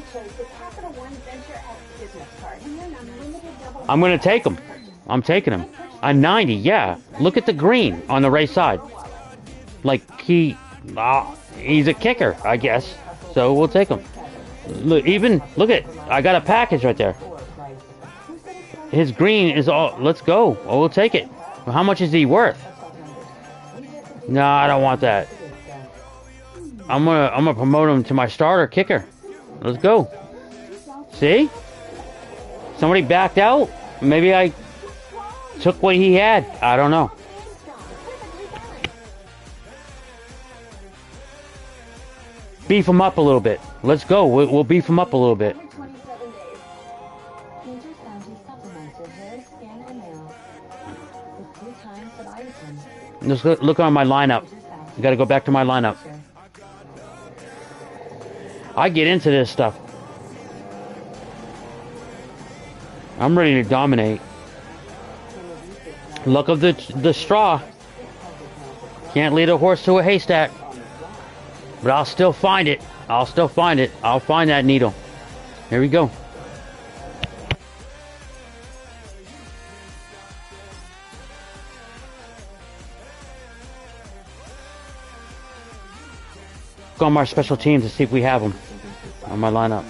S2: I'm going to take him. I'm taking him. A 90, yeah. Look at the green on the right side. Like, he's a kicker, I guess. So we'll take him. Look at, I got a package right there. His green is all, let's go. Oh, we'll take it. Well, how much is he worth? No, I don't want that. I'm gonna promote him to my starter kicker. Let's go. See? Somebody backed out. Maybe I took what he had. I don't know. beef him up a little bit. Let's go. We'll beef him up a little bit. Just look on my lineup. You got to go back to my lineup. I get into this stuff. I'm ready to dominate. Luck of the straw. Can't lead a horse to a haystack. But I'll still find it. I'll still find it. I'll find that needle. Here we go. Go on our special teams to see if we have them on my lineup.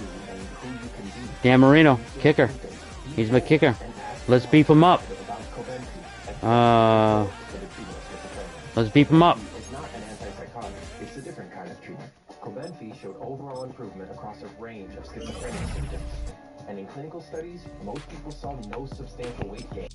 S2: Dan Marino, kicker. He's my kicker. Let's beef him up. Let's beef him up.
S10: It's not an antipsychotic. It's a different kind of treatment. Cobenfy showed overall improvement across a range of schizophrenia symptoms. And in clinical studies, most people saw no substantial weight gain.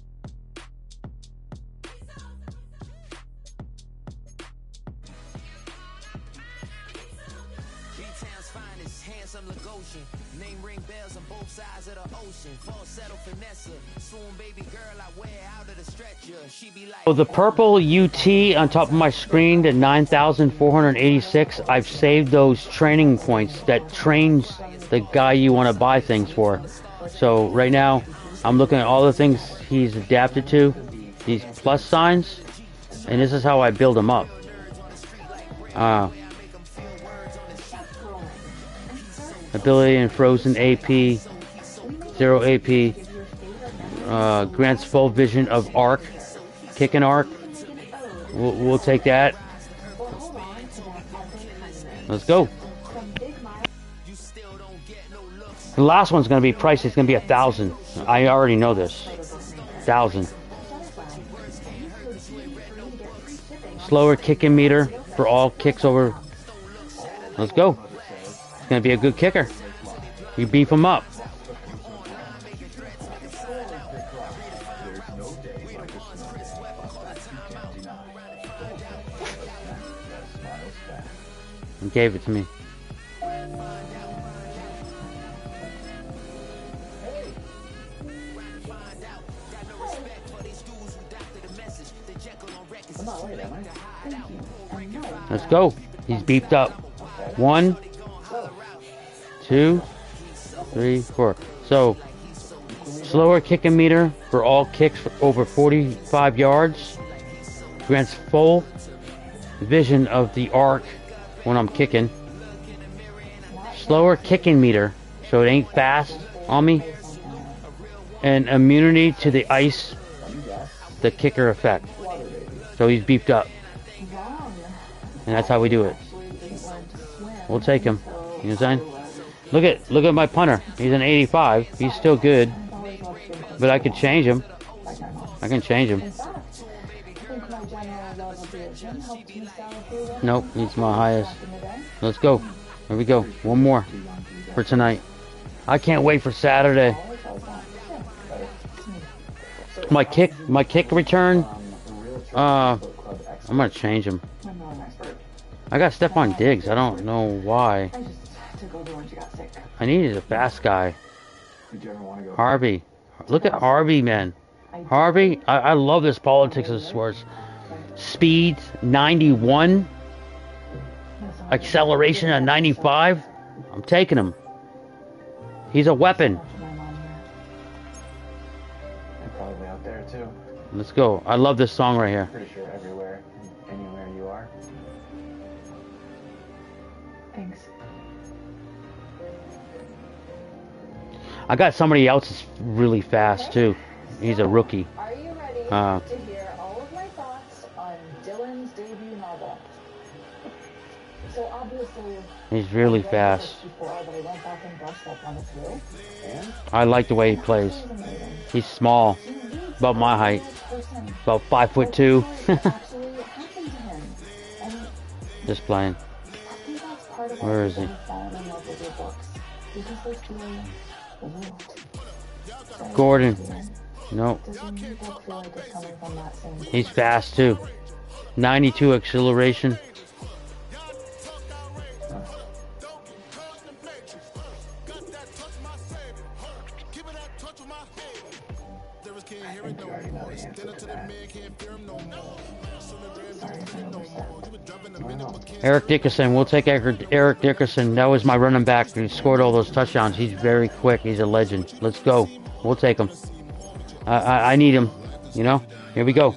S1: Name ring bells on both sides of the ocean. Falsetto finesse. Soon baby girl I wear out of the stretcher. She be like,
S2: so the purple UT on top of my screen, the 9,486, I've saved those training points that trains the guy you want to buy things for. So right now I'm looking at all the things he's adapted to, these plus signs, and this is how I build them up. Ability and frozen AP, 0 AP, grants full vision of arc, kick and arc. We'll take that. Let's go. The last one's going to be pricey. It's going to be 1,000. I already know this. 1,000. Slower kicking meter for all kicks over. Let's go. Gonna be a good kicker. You beef him up. He gave it to me. Let's go. He's beefed up. 1, 2, 3, 4. So, slower kicking meter for all kicks for over 45 yards. Grants full vision of the arc when I'm kicking. Slower kicking meter, so it ain't fast on me. And immunity to the ice, the kicker effect. So he's beefed up. And that's how we do it. We'll take him. You know what I'm saying? Look at my punter. He's an 85. He's still good. But I can change him. I can change him. Nope, he's my highest. Let's go. Here we go. One more for tonight. I can't wait for Saturday. My kick return. I'm gonna change him. I got Stephon Diggs. I don't know why. I needed a fast guy. Harvey. Look at Harvey, man. Harvey, I love this politics of sports. Speed, 91. Acceleration at 95. I'm taking him. He's a weapon.
S10: Probably out there too.
S2: Let's go. I love this song right here.
S10: Pretty sure everywhere, anywhere you are.
S9: Thanks.
S2: I got somebody else that's really fast too. He's a rookie.
S9: Are you ready to hear all of my thoughts on Dylan's debut novel? So obviously,
S2: he's really fast. I like the way he plays. He's small, about my height, about 5'2". Just playing. Where is he? Gordon. Nope. He's fast too. 92 acceleration. Eric Dickerson. We'll take Eric Dickerson. That was my running back who scored all those touchdowns. He's very quick. He's a legend. Let's go. We'll take him. I need him. You know? Here we go.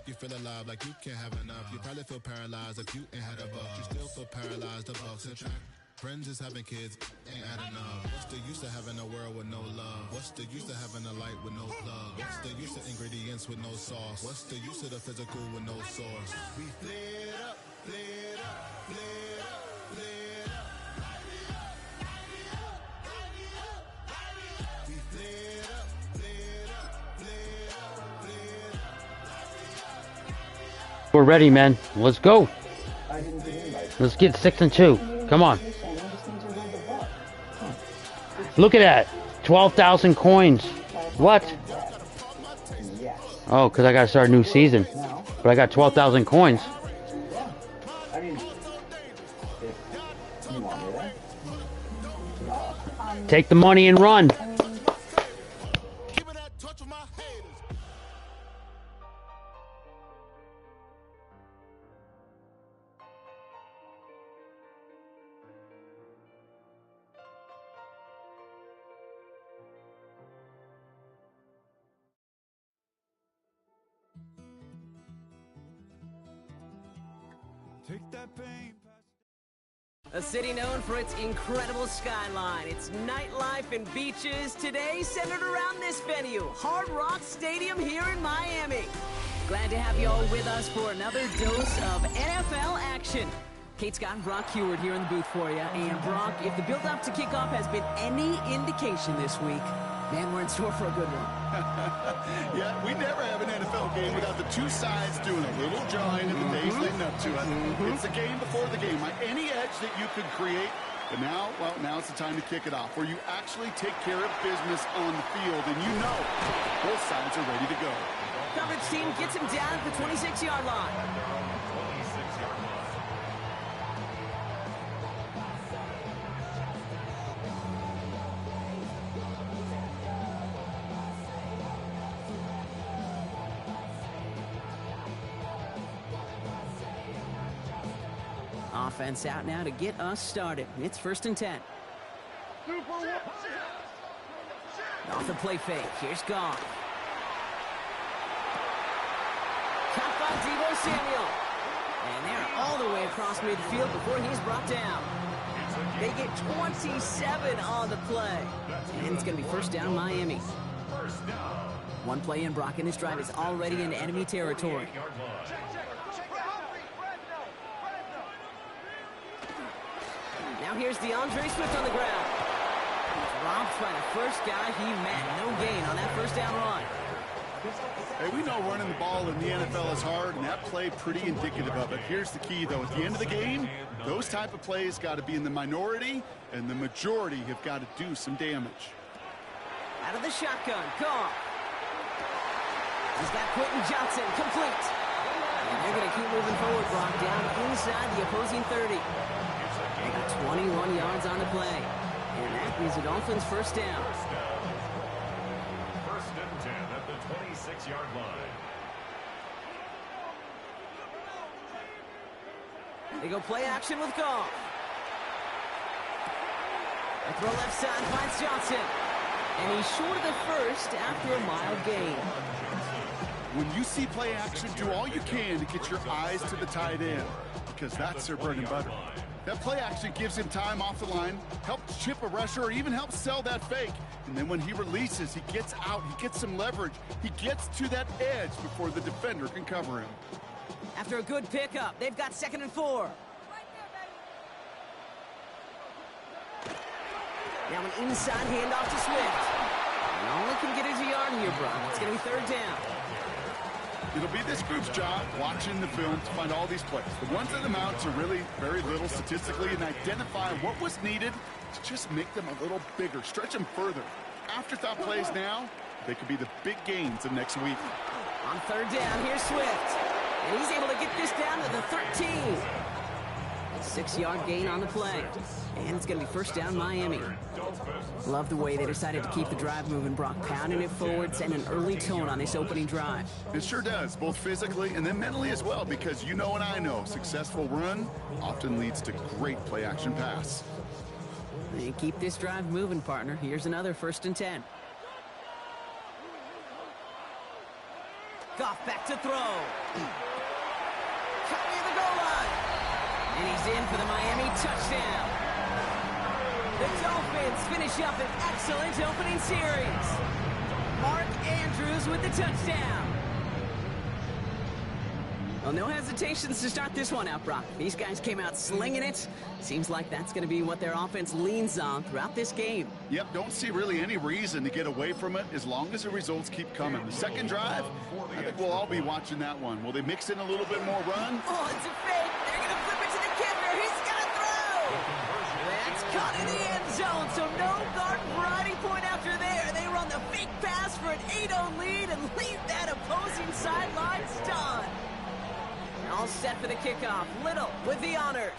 S12: You feel alive like you can't have enough. You probably feel paralyzed if you ain't had a buck. You still feel paralyzed, the bucks and track. Friends is having kids, ain't adding up. What's the use of having a world with no love? What's the use of having a light with no plug? What's the use of ingredients with no sauce? What's the use of the physical with no source? We lit up, lit up, lit up, lit up. We lit up, lit up, lit up, lit up.
S2: We're ready, man. Let's go. Let's get 6-2. Come on. Look at that. 12,000 coins. What? Oh, because I got to start a new season. But I got 12,000 coins. Take the money and run.
S5: A city known for its incredible skyline, its nightlife and beaches, today centered around this venue, Hard Rock Stadium here in Miami. Glad to have you all with us for another dose of NFL action. Kate Scott and Brock Heward here in the booth for you. And Brock, if the build-up to kickoff has been any indication this week, man, we're in store for a good one.
S6: Yeah, we never have an NFL game without the two sides doing a little jawing in the days leading up to it. It's the game before the game. Any edge that you could create, but now, well, now it's the time to kick it off, where you actually take care of business on the field, and you know both sides are ready to go.
S5: Coverage team gets him down at the 26-yard line. Offense out now to get us started. It's 1st and 10. Off the play fake. Here's Goff. Caught by Deebo Samuel. And they're all the way across midfield before he's brought down. They get 27 on the play. And it's going to be 1st down Miami. One play in, Brock, and this drive is already in enemy territory. Now here's DeAndre Swift on the ground. Robbed by the first guy he met. No gain on that 1st down run.
S6: Hey, we know running the ball in the NFL is hard, and that play pretty indicative of it. Here's the key, though. At the end of the game, those type of plays got to be in the minority, and the majority have got to do some damage.
S5: Out of the shotgun, Goff. He's got Quentin Johnson, complete. And they're going to keep moving forward, Brock, down inside the opposing 30. They got 21 yards on the play. And that is the Dolphins' 1st down.
S7: 1st and 10 at the 26-yard line.
S5: They go play action with Goff. They throw left side, finds Johnson. And he's short of the 1st after a mile gain.
S6: When you see play action, do all you can to get your eyes to the tight end, because that's their bread and butter. That play action gives him time off the line, helps chip a rusher, or even helps sell that fake. And then when he releases, he gets out, he gets some leverage. He gets to that edge before the defender can cover him.
S5: After a good pickup, they've got 2nd and 4. Now an inside handoff to Swift. And all he can get is a yard here, Brock. It's going to be 3rd down.
S6: It'll be this group's job watching the film to find all these plays. The ones that amount to really very little statistically, and identify what was needed to just make them a little bigger, stretch them further. Afterthought plays now, they could be the big gains of next week.
S5: On 3rd down, here's Swift. And he's able to get this down to the 13. 6-yard gain on the play. And it's going to be first down Miami. Love the way they decided to keep the drive moving, Brock. Pounding it forward, setting an early tone on this opening drive.
S6: It sure does, both physically and then mentally as well, because you know and I know, successful run often leads to great play-action pass.
S5: They keep this drive moving, partner. Here's another 1st and 10. Goff back to throw. Cut near the goal line. And he's in for the Miami touchdown. The Dolphins finish up an excellent opening series. Mark Andrews with the touchdown. Well, no hesitations to start this one out, Brock. These guys came out slinging it. Seems like that's going to be what their offense leans on throughout this game.
S6: Yep, don't see really any reason to get away from it as long as the results keep coming. The second drive, I think we'll all be watching that one. Will they mix in a little bit more run?
S5: Oh, it's a fake. They're going to flip it to the kicker. He's going to throw. That's caught in the end zone, so no garden variety point after there. They run the fake pass for an 8-0 lead and leave that opposing sideline stunned. All set for the kickoff. Little with the honors.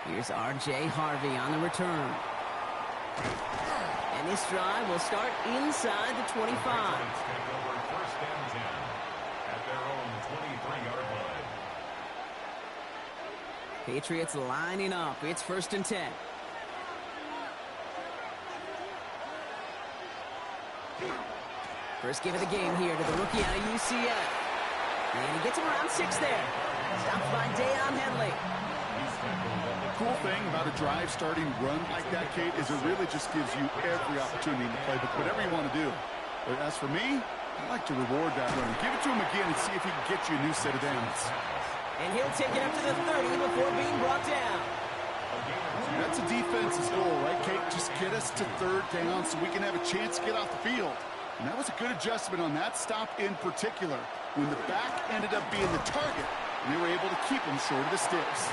S5: Here's R.J. Harvey on the return. And this drive will start inside the 25.
S7: First and 10 at their own 23-yard line.
S5: Patriots lining up. It's 1st and 10. First give of the game here to the rookie out of UCF. And he gets him around 6 there. Stopped by Deion Henley.
S6: The cool thing about a drive starting run like that, Kate, is it really just gives you every opportunity in the playbook, whatever you want to do. But as for me, I like to reward that run. Give it to him again and see if he can get you a new set of downs.
S5: And he'll take it up to the 30 before being brought down.
S6: That's a defense's goal, right, Kate? Just get us to 3rd down so we can have a chance to get off the field. And that was a good adjustment on that stop in particular, when the back ended up being the target, and they were able to keep him short of the sticks.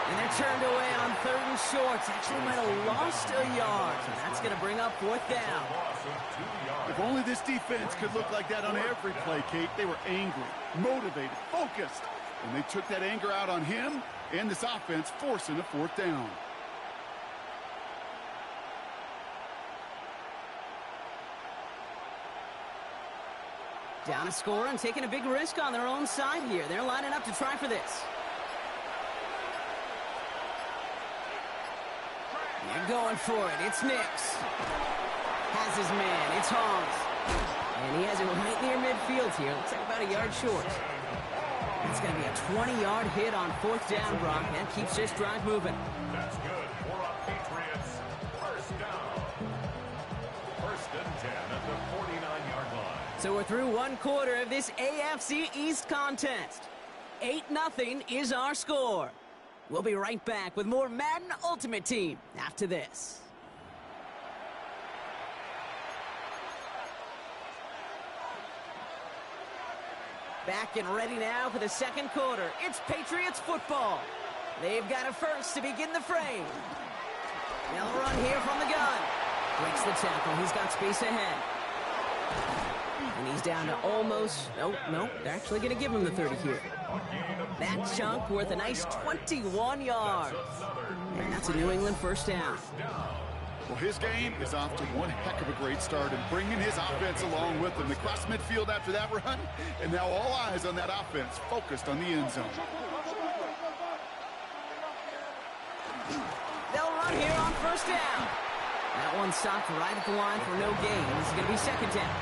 S5: And they're turned away on 3rd and short. Actually might have lost a yard, so that's going to bring up 4th down.
S6: If only this defense could look like that on every play, Kate. They were angry, motivated, focused, and they took that anger out on him and this offense, forcing a 4th down.
S5: Down a score and taking a big risk on their own side here. They're lining up to try for this. They're going for it. It's Nix. Has his man. It's Holmes. And he has it right near midfield here. Looks like about a yard short. It's going to be a 20-yard hit on 4th down, Brock. That keeps this drive moving.
S7: That's good. For a Patriots first down. 1st and 10 at the 49-yard line.
S5: So we're through 1 quarter of this AFC East contest. 8-0 is our score. We'll be right back with more Madden Ultimate Team after this. Back and ready now for the 2nd quarter. It's Patriots football. They've got a first to begin the frame. They'll run here from the gun. Breaks the tackle. He's got space ahead. And he's down to almost... No, they're actually going to give him the 30 here. That chunk worth a nice 21 yards. And that's a New England first down.
S6: Well, his game is off to one heck of a great start and bringing his offense along with him. They crossed midfield after that run, and now all eyes on that offense, focused on the end zone.
S5: They'll run here on 1st down. That one stopped right at the line for no gain. This is going to be 2nd down.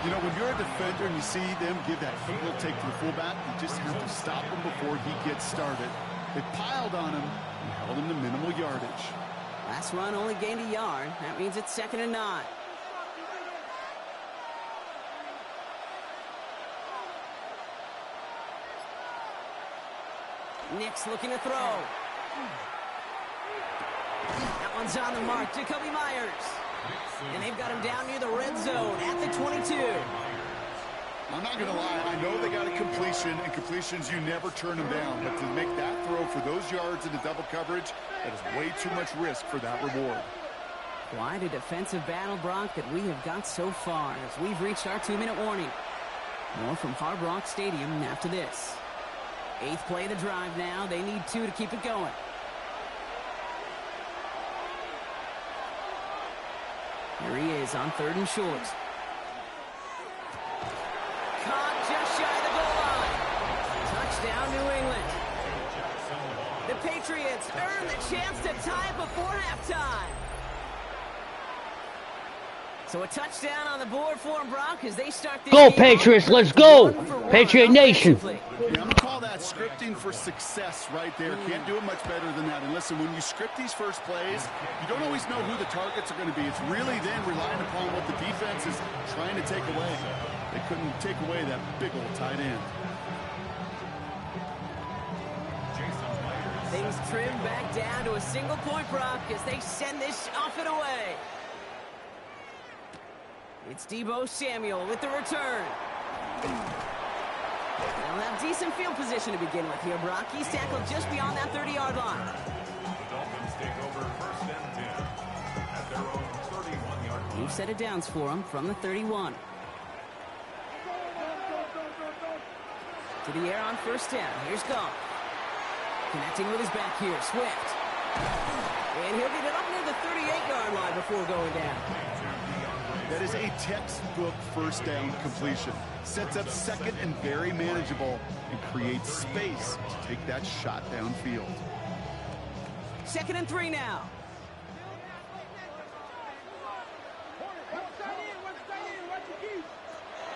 S6: You know, when you're a defender and you see them give that heel take to the fullback, you just have to stop him before he gets started. They piled on him and held him to minimal yardage.
S5: Last run only gained a yard. That means it's 2nd and 9. Nix looking to throw. That one's on the mark. Jacoby Myers. And they've got him down near the red zone at the 22.
S6: I'm not going to lie. I know they got a completion, and completions, you never turn them down. But to make that throw for those yards into double coverage, that is way too much risk for that reward.
S5: Quite a defensive battle, Brock, that we have got so far as we've reached our 2-minute warning. More from Hard Rock Stadium after this. 8th play of the drive now. They need 2 to keep it going. Here he is on 3rd and short. Caught just shy of the goal line. Touchdown, New England. The Patriots earn the chance to tie before halftime. So a touchdown on the board for them, Brock, as they start this
S2: Go,
S5: game.
S2: Patriots, let's go. Patriot Nation.
S6: Yeah, I'm going to call that scripting for success right there. Can't do it much better than that. And listen, when you script these first plays, you don't always know who the targets are going to be. It's really then relying upon what the defense is trying to take away. They couldn't take away that big old tight end.
S5: Things trim back down to a single point, Brock, as they send this off and away. It's Deebo Samuel with the return. They'll have decent field position to begin with here, Brock. He's tackled just beyond that 30-yard line.
S7: The Dolphins take over 1st and 10 at their own 31-yard line.
S5: New set of downs for him from the 31. To the air on 1st down. Here's Goff. Connecting with his back here, Swift. And he'll get it up near the 38-yard line before going down.
S6: That is a textbook 1st down completion. Sets up 2nd and very manageable and creates space to take that shot downfield.
S5: 2nd and 3 now.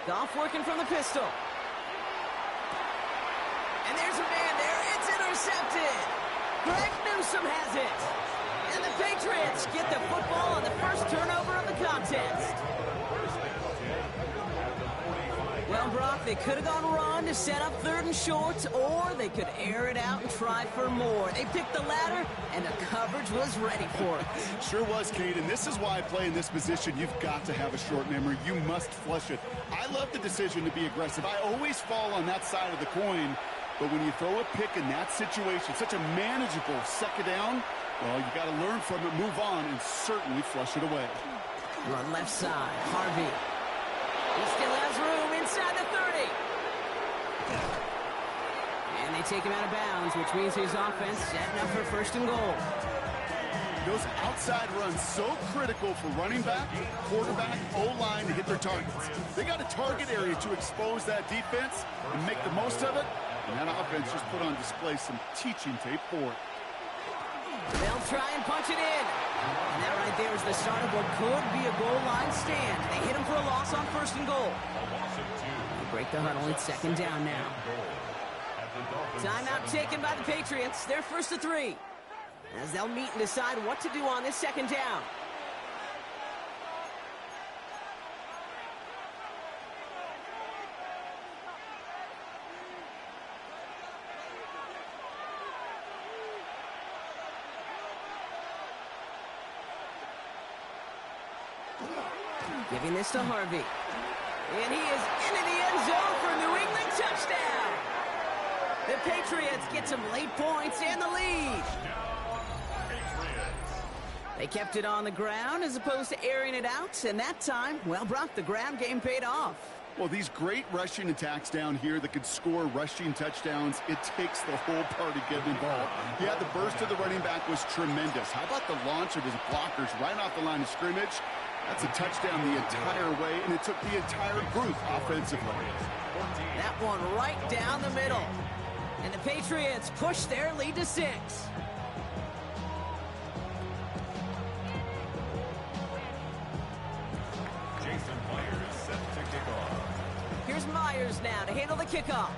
S5: Goff working from the pistol. And there's a man there. It's intercepted. Greg Newsome has it. And the Patriots get the football on the first turnover of the contest. Well, Brock, they could have gone run to set up 3rd and short, or they could air it out and try for more. They picked the latter, and the coverage was ready for it.
S6: Sure was, Kate, and this is why I play in this position. You've got to have a short memory. You must flush it. I love the decision to be aggressive. I always fall on that side of the coin, but when you throw a pick in that situation, such a manageable 2nd down, well, you got to learn from it, move on, and certainly flush it away.
S5: Run left side, Harvey. He still has room inside the 30. And they take him out of bounds, which means his offense setting up for 1st and goal.
S6: Those outside runs so critical for running back, quarterback, O-line to hit their targets. They got a target area to expose that defense and make the most of it, and that offense just put on display some teaching tape for it.
S5: They'll try and punch it in. And that right there is the start of what could be a goal line stand. They hit him for a loss on 1st and goal. They break the huddle. It's 2nd down now. Timeout taken by the Patriots. They're 1st to 3. As they'll meet and decide what to do on this 2nd down. Giving this to Harvey. And he is into the end zone for a New England touchdown. The Patriots get some late points and the lead. They kept it on the ground as opposed to airing it out. And that time, well, Brock, the ground game paid off.
S6: Well, these great rushing attacks down here that could score rushing touchdowns, it takes the whole party getting involved. Yeah, the burst of the running back was tremendous. How about the launch of his blockers right off the line of scrimmage? That's a touchdown the entire way, and it took the entire group offensively.
S5: That one right down the middle. And the Patriots push their lead to 6.
S7: Jason Myers set to kick off.
S5: Here's Myers now to handle the kickoff.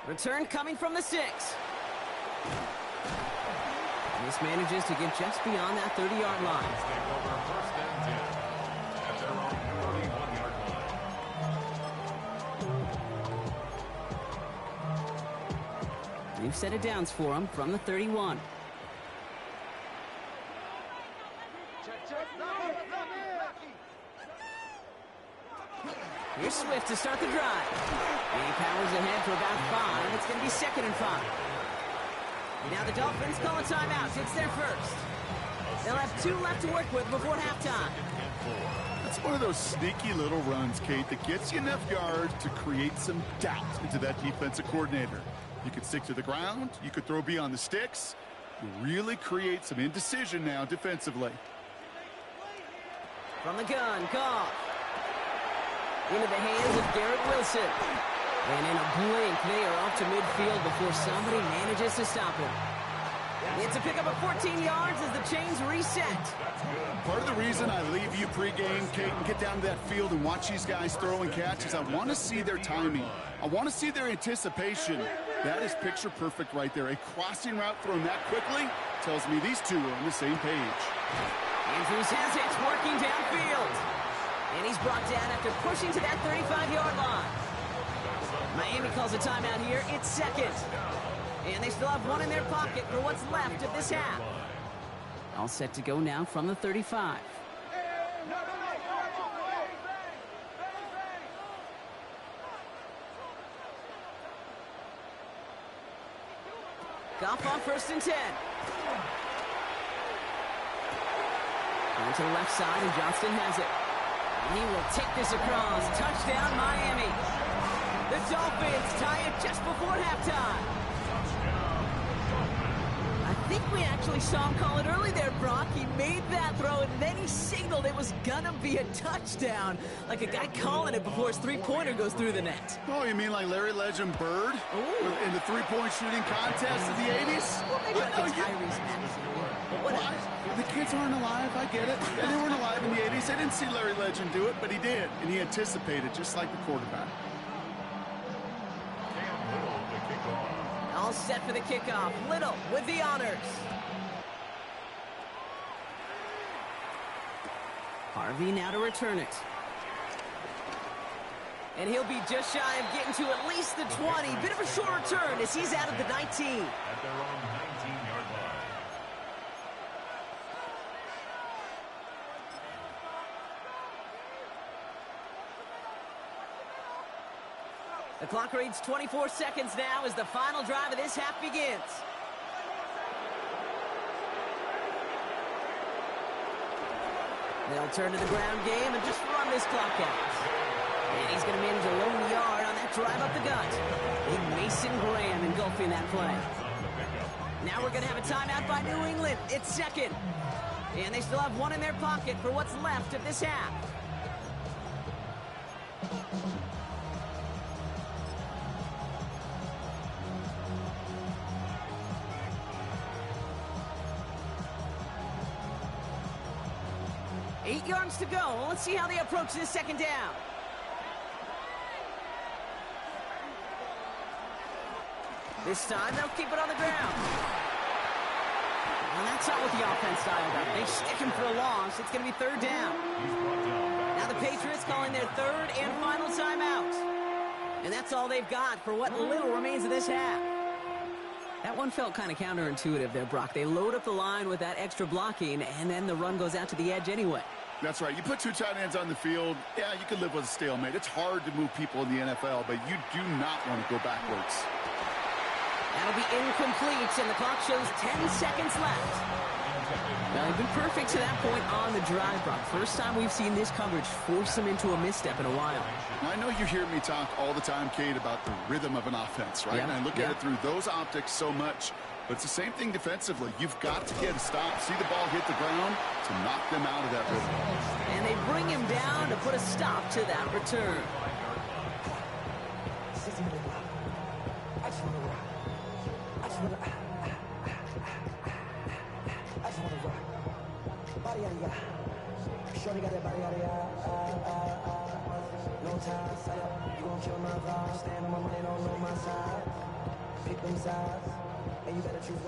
S5: Return coming from the 6. This manages to get just beyond that 30-yard line.
S7: Take over 1st and 10 at their own 31-yard line.
S5: New set of downs for him from the 31. Here's Swift to start the drive. He powers ahead for about 5. It's going to be 2nd and 5. Now the Dolphins call a timeout. It's their first. They'll have 2 left to work with before halftime.
S6: It's one of those sneaky little runs, Kate, that gets you enough yards to create some doubt into that defensive coordinator. You could stick to the ground. You could throw beyond the sticks. You really create some indecision now defensively.
S5: From the gun, Goff. Into the hands of Garrett Wilson. And in a blink, they are off to midfield before somebody manages to stop him. It's a pickup of 14 yards as the chains reset.
S6: Part of the reason I leave you pregame, Kate, and get down to that field and watch these guys throw and catch is I want to see their timing. I want to see their anticipation. That is picture perfect right there. A crossing route thrown that quickly tells me these two are on the same page.
S5: Andrews has it, working downfield. And he's brought down after pushing to that 35-yard line. Miami calls a timeout here. It's second. And they still have one in their pocket for what's left of this half. All set to go now from the 35. Goff on 1st and 10. Going to the left side, and Johnston has it. And he will take this across. Touchdown, Miami. The Dolphins tie it just before halftime. I think we actually saw him call it early there, Brock. He made that throw, and then he signaled it was gonna be a touchdown. Like a guy calling it before his three-pointer goes through the net.
S6: Oh, you mean like Larry Legend Bird?
S5: Ooh.
S6: In the three-point shooting contest of the 80s?
S5: Well, maybe not Tyrese Maxey. But whatever.
S6: The kids aren't alive, I get it. They weren't alive in the 80s. They didn't see Larry Legend do it, but he did. And he anticipated, just like the quarterback.
S5: All set for the kickoff. Little with the honors. Harvey now to return it. And he'll be just shy of getting to at least the 20. Bit of a short return as he's out of the 19.
S7: At their own 19-yard line.
S5: The clock reads 24 seconds now as the final drive of this half begins. They'll turn to the ground game and just run this clock out. And he's going to manage a lone yard on that drive up the gut. Big Mason Graham engulfing that play. Now we're going to have a timeout by New England. It's second. And they still have one in their pocket for what's left of this half. Eight yards to go. Let's see how they approach this second down. This time, they'll keep it on the ground. And that's not what the offense styled up. They stick him for a loss. It's going to be third down. Now the Patriots calling their third and final timeout. And that's all they've got for what little remains of this half. That one felt kind of counterintuitive there, Brock. They load up the line with that extra blocking, and then the run goes out to the edge anyway.
S6: That's right. You put two tight ends on the field, yeah, you can live with a stalemate. It's hard to move people in the NFL, but you do not want to go backwards.
S5: That'll be incomplete, and the clock shows 10 seconds left. Now, they've been perfect to that point on the drive, Brock. First time we've seen this coverage force them into a misstep in a while.
S6: Now, I know you hear me talk all the time, Kate, about the rhythm of an offense, right? And I look at it through those optics so much. But it's the same thing defensively. You've got to get a stop, see the ball hit the ground to knock them out of that rhythm.
S5: And they bring him down to put a stop to that return.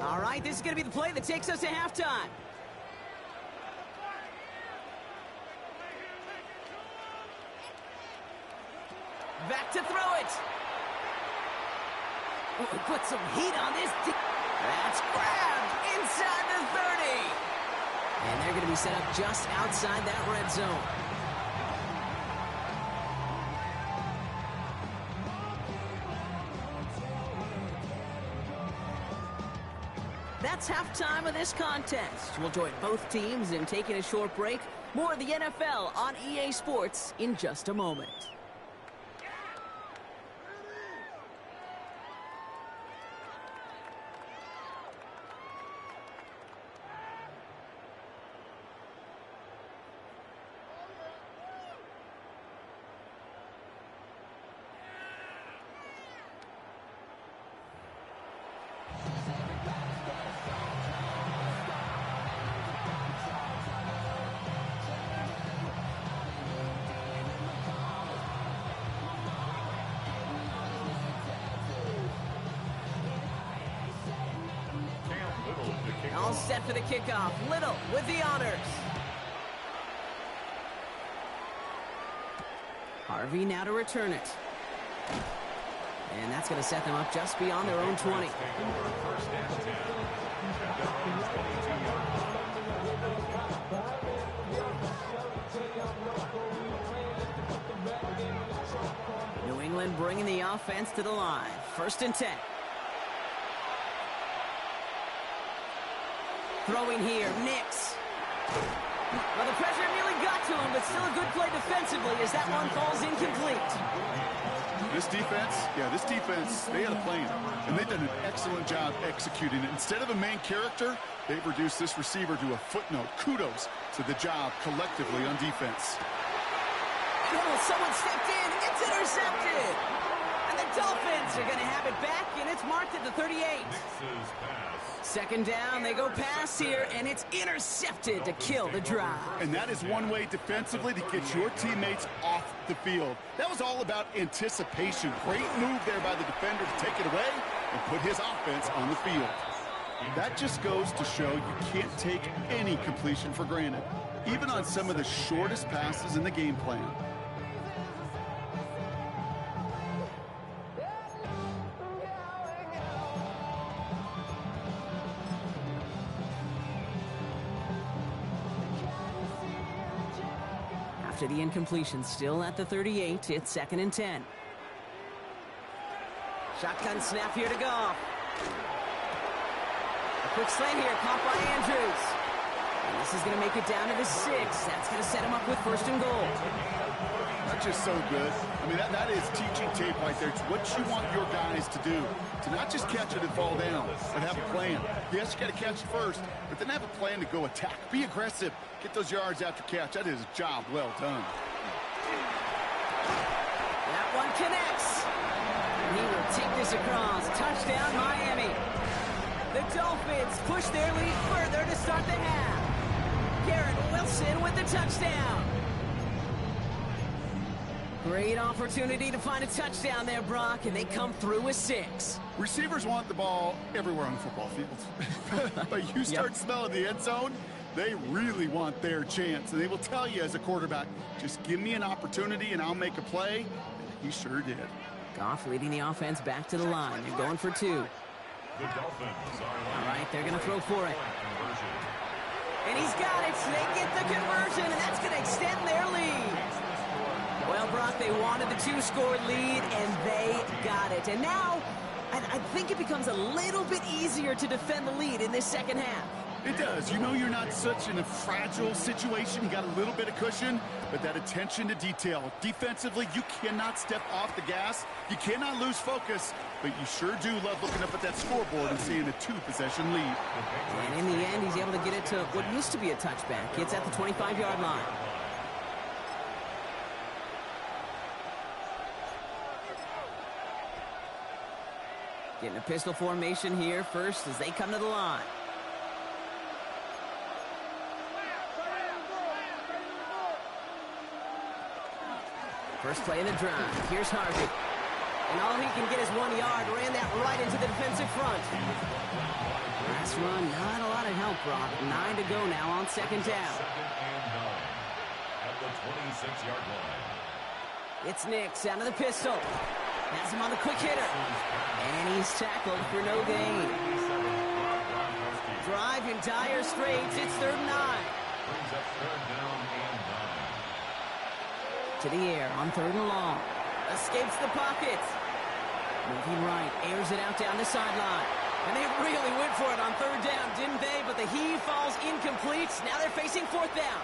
S5: All right, this is going to be the play that takes us to halftime. Back to throw it. Oh, put some heat on this. That's grabbed inside the 30. And they're going to be set up just outside that red zone. That's halftime of this contest. We'll join both teams in taking a short break. More of the NFL on EA Sports in just a moment. All set for the kickoff. Little with the honors. Harvey now to return it. And that's going to set them up just beyond their own 20. New England bringing the offense to the line. 1st and 10. Throwing here, Nix. Well, the pressure nearly got to him, but still a good play defensively as that one falls incomplete.
S6: This defense, they had a plan, and they've done an excellent job executing it. Instead of a main character, they've reduced this receiver to a footnote. Kudos to the job collectively on defense.
S5: Oh, someone stepped in. It's intercepted. And the Dolphins are going to have it back, and it's marked at the 38. 2nd down, they go pass here, and it's intercepted to kill the drive.
S6: And that is one way defensively to get your teammates off the field. That was all about anticipation. Great move there by the defender to take it away and put his offense on the field. That just goes to show you can't take any completion for granted, even on some of the shortest passes in the game plan.
S5: After the incompletion, still at the 38, it's 2nd and 10. Shotgun snap here to Goff. A quick slant here, caught by Andrews. And this is going to make it down to the 6. That's going to set him up with 1st and goal.
S6: That's just so good. I mean, that is teaching tape right there. It's what you want your guys to do. To not just catch it and fall down, but have a plan. Yes, you got to catch it first, but then have a plan to go attack. Be aggressive. Get those yards after catch. That is a job well done.
S5: That one connects. He will take this across. Touchdown, Miami. The Dolphins push their lead further to start the half. Garrett Wilson with the touchdown. Great opportunity to find a touchdown there, Brock, and they come through with 6.
S6: Receivers want the ball everywhere on the football field. But you start smelling the end zone, they really want their chance. And they will tell you as a quarterback, just give me an opportunity and I'll make a play. And he sure did.
S5: Goff leading the offense back to the line. They're going for 2. All right, they're going to throw for it. And he's got it. So they get the conversion, and that's going to extend their lead. Well, Brock, they wanted the 2-score lead, and they got it. And now, I think it becomes a little bit easier to defend the lead in this second half.
S6: It does. You know you're not such in a fragile situation. You got a little bit of cushion, but that attention to detail. Defensively, you cannot step off the gas. You cannot lose focus, but you sure do love looking up at that scoreboard and seeing a 2-possession lead.
S5: And in the end, he's able to get it to what used to be a touchback. It's at the 25-yard line. Getting a pistol formation here first as they come to the line. First play in the drive. Here's Harvey. And all he can get is 1 yard. Ran that right into the defensive front. Last run, not a lot of help, Brock. 9 to go now on 2nd down.
S7: At the 26-yard line.
S5: It's Nix out of the pistol. Has him on the quick hitter. And he's tackled for no gain. Drive in dire straits. It's 3rd and 9.
S7: Brings up 3rd down and 9.
S5: To the air on 3rd and long. Escapes the pocket. Moving right. Airs it out down the sideline. And they really went for it on third down, didn't they? But the heave falls incomplete. Now they're facing fourth down.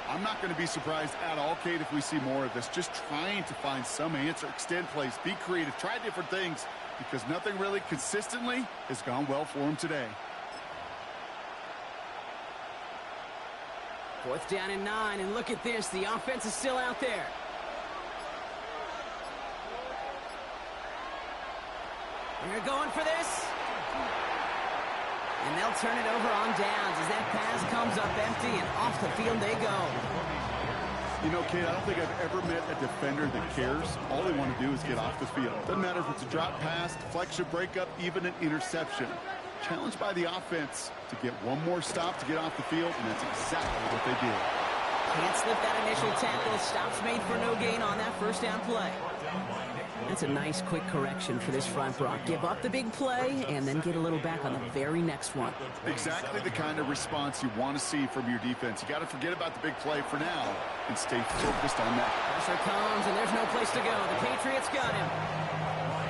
S6: I'm not going to be surprised at all, Kate, if we see more of this. Just trying to find some answer, extend plays, be creative, try different things, because nothing really consistently has gone well for him today.
S5: Fourth down and 9, and look at this. The offense is still out there. They're going for this. And they'll turn it over on downs as that pass comes up empty, and off the field they go.
S6: You know, Kate, I don't think I've ever met a defender that cares. All they want to do is get off the field. Doesn't matter if it's a drop pass, deflection, breakup, even an interception. Challenged by the offense to get one more stop to get off the field, and that's exactly what they did.
S5: Can't slip that initial tackle. Stops made for no gain on that first down play. That's a nice quick correction for this front, Brock. Give up the big play and then get a little back on the very next one.
S6: Exactly the kind of response you want to see from your defense. You got to forget about the big play for now and stay focused on that.
S5: Pressure comes, and there's no place to go. The Patriots got him.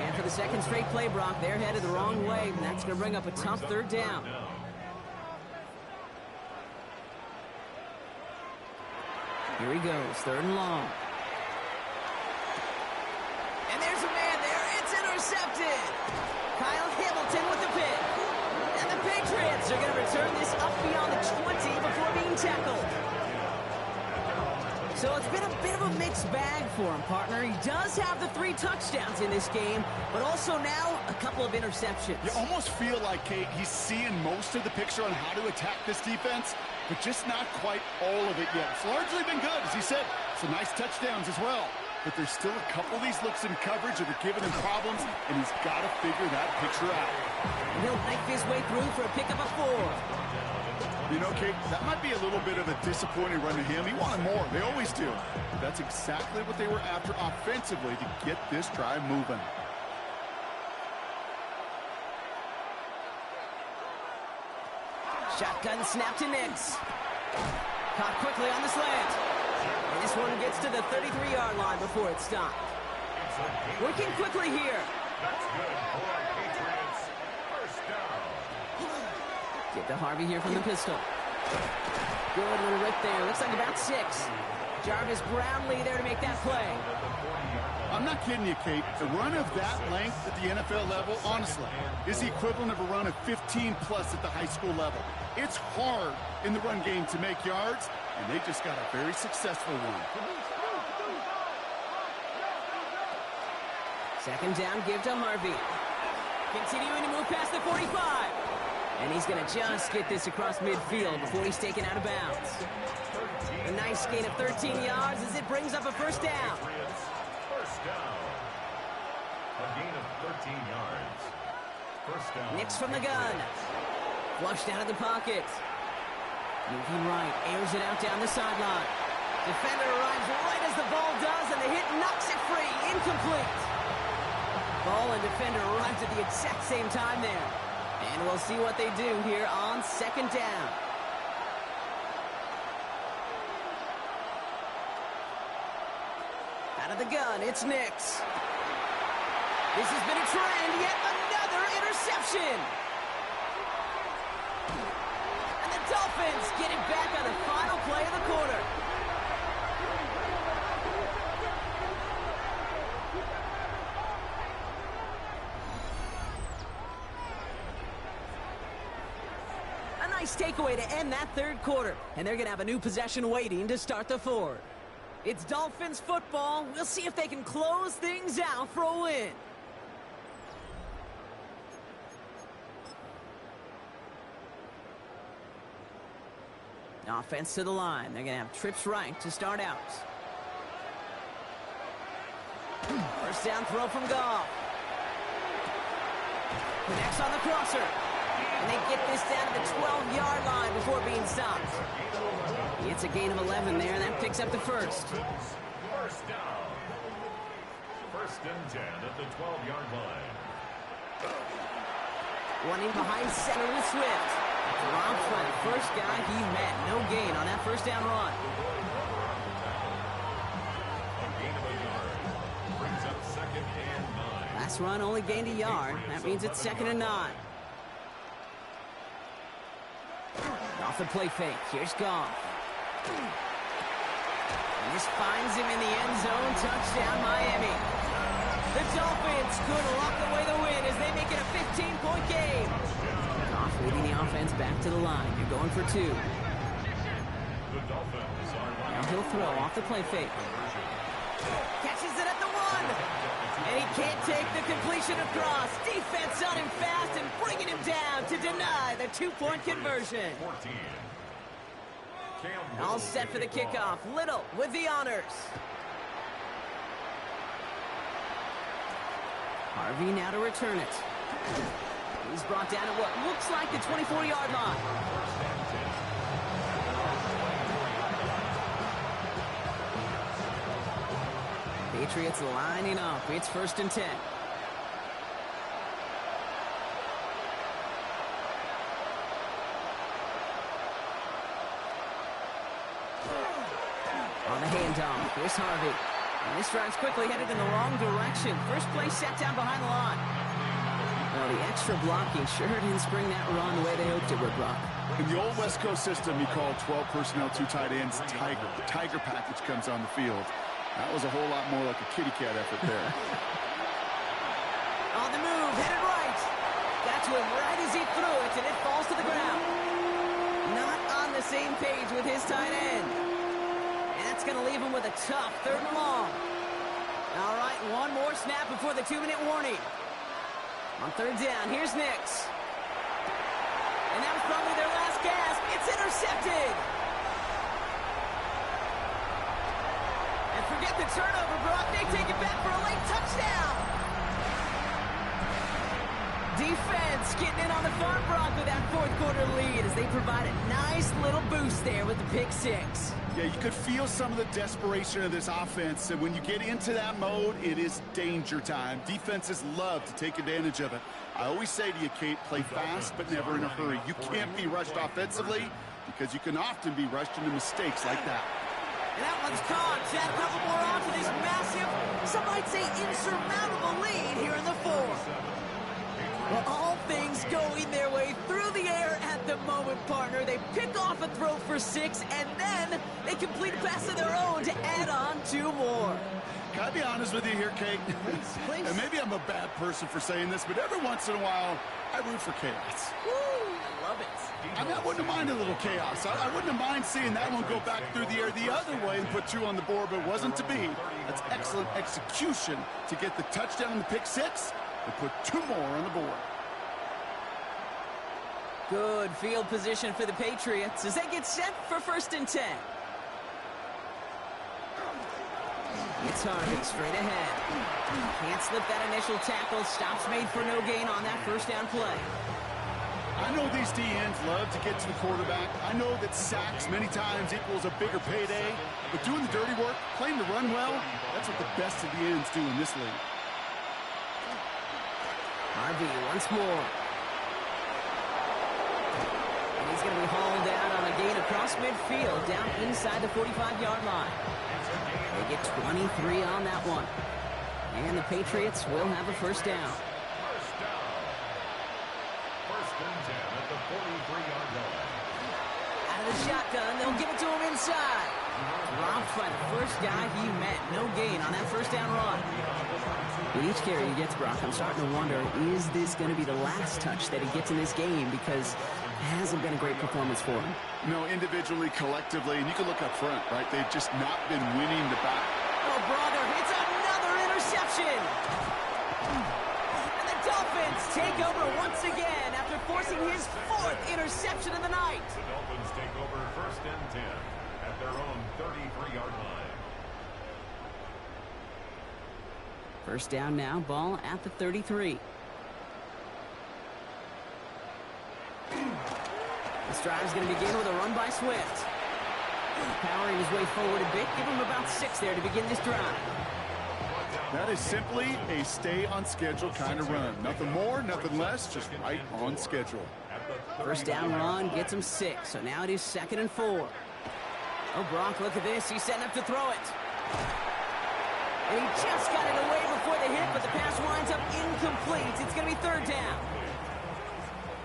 S5: And for the second straight play, Brock, they're headed the wrong way, and that's going to bring up a tough third down. Here he goes, third and long. And there's a man there. It's intercepted. Kyle Hamilton with the pick. And the Patriots are going to return this up beyond the 20 before being tackled. So it's been a bit of a mixed bag for him, partner. He does have the 3 touchdowns in this game, but also now a couple of interceptions.
S6: You almost feel like, Kate, he's seeing most of the picture on how to attack this defense, but just not quite all of it yet. It's largely been good, as he said. Some nice touchdowns as well. But there's still a couple of these looks in coverage that are giving him problems, and he's got to figure that picture out.
S5: And he'll knife his way through for a pickup of 4.
S6: You know, Kate, that might be a little bit of a disappointing run to him. He wanted more. They always do. But that's exactly what they were after offensively to get this drive moving.
S5: Shotgun snap to Nix. Caught quickly on the slant. And this one gets to the 33-yard line before it's stopped. Working quickly here.
S7: That's good for our Patriots. First down.
S5: Get to Harvey here from the pistol. Good little rip there. Looks like about 6. Jarvis Brownlee there to make that play.
S6: I'm not kidding you, Kate. A run of that length at the NFL level, honestly, is the equivalent of a run of 15-plus at the high school level. It's hard in the run game to make yards, and they just got a very successful one.
S5: Second down, give to Harvey. Continuing to move past the 45. And he's going to just get this across midfield before he's taken out of bounds. A nice gain of 13 yards as it brings up a first down.
S7: First down. A gain of 13 yards. First down.
S5: Nix from the gun. Flushed out of the pocket. Moving right, airs it out down the sideline. Defender arrives right as the ball does, and the hit knocks it free. Incomplete. Ball and defender arrives at the exact same time there. And we'll see what they do here on second down. Out of the gun, it's Nix. This has been a trend, yet another interception. And the Dolphins get it back on the final play of the quarter. Nice takeaway to end that third quarter. And they're going to have a new possession waiting to start the fourth. It's Dolphins football. We'll see if they can close things out for a win. Offense to the line. They're going to have trips right to start out. First down throw from Goff. Connects on the crosser. And they get this down to the 12-yard line before being stopped. It's a gain of 11 there, and that picks up the first.
S7: First down. First and 10 at the 12-yard line.
S5: One in behind center with Swift. Rob Flat, first guy he met. No gain on that first down run.
S7: A gain of a yard. Brings up second and 9.
S5: Last run only gained a yard. That means it's second and 9. Off the play fake. Here's Goff. And this finds him in the end zone. Touchdown, Miami. The Dolphins could lock away the win as they make it a 15-point game. Goff leading the offense back to the line. You're going for 2. Now he'll throw off the play fake. Catches it at the 1. And he can't take the completion across. Defense on him fast and bringing him down to deny the 2-point conversion. All set for the kickoff. Little with the honors. Harvey now to return it. He's brought down at what looks like the 24-yard line. Patriots lining up. It's 1st and 10. On the handoff, here's Harvey. And this drive's quickly headed in the wrong direction. First play set down behind the line. Well, the extra blocking sure didn't spring that run the way they hoped it would, Brock.
S6: In the old West Coast system, you call 12 personnel, 2 tight ends, Tiger. The Tiger package comes on the field. That was a whole lot more like a kitty cat effort there.
S5: On the move, headed right. Got to him right as he threw it, and it falls to the ground. Not on the same page with his tight end. And that's going to leave him with a tough 3rd and long. All right, one more snap before the 2-minute warning. On 3rd down, here's Nix. And that was probably their last gasp. It's intercepted. And forget the turnover, Brock. They take it back for a late touchdown. Defense getting in on the farm, Brock, with that 4th quarter lead as they provide a nice little boost there with the pick 6.
S6: Yeah, you could feel some of the desperation of this offense, and when you get into that mode, it is danger time. Defenses love to take advantage of it. I always say to you, Kate, play fast but never in a hurry. You can't be rushed offensively because you can often be rushed into mistakes like that.
S5: And that one's caught. Add a couple more on to this massive, some might say insurmountable lead here in the 4th. Well, all things going their way through the air at the moment, partner. They pick off a throw for 6, and then they complete a pass of their own to add on 2 more.
S6: Can I be honest with you here, Kate?
S5: Please.
S6: And maybe I'm a bad person for saying this, but every once in a while, I root for chaos.
S5: Woo, I love it.
S6: I mean, I wouldn't mind a little chaos. I wouldn't have mind seeing that one go back through the air the other way and put 2 on the board, but it wasn't to be. That's excellent execution to get the touchdown and the pick 6. They put 2 more on the board.
S5: Good field position for the Patriots as they get set for 1st and 10. It's Harvey straight ahead. Can't slip that initial tackle. Stops made for no gain on that 1st down play.
S6: I know these DNs love to get to the quarterback. I know that sacks many times equals a bigger payday, but doing the dirty work, playing the run well, that's what the best of the ends do in this league.
S5: Harvey once more. And he's going to be hauled out on a gain across midfield, down inside the 45-yard line. They get 23 on that one. And the Patriots will have a 1st down.
S7: 1st and 10 at the 43-yard line.
S5: Out of the shotgun, they'll give it to him inside. Dropped by the first guy he met. No gain on that 1st down run. With each carry he gets, Brock, I'm starting to wonder, is this going to be the last touch that he gets in this game? Because it hasn't been a great performance for him.
S6: No, individually, collectively, and you can look up front, right? They've just not been winning the battle.
S5: Oh, brother, it's another interception. And the Dolphins take over once again after forcing his 4th interception of the night.
S7: The Dolphins take over 1st and 10 at their own 33-yard line.
S5: 1st down now, ball at the 33. This drive is going to begin with a run by Swift. Powering his way forward a bit, give him about 6 there to begin this drive.
S6: That is simply a stay-on-schedule kind of run. Nothing more, nothing less, just right on schedule.
S5: 1st down run gets him 6, so now it is 2nd and 4. Oh, Brock, look at this. He's setting up to throw it. And he just got it away before the hit, but the pass winds up incomplete. It's going to be 3rd down.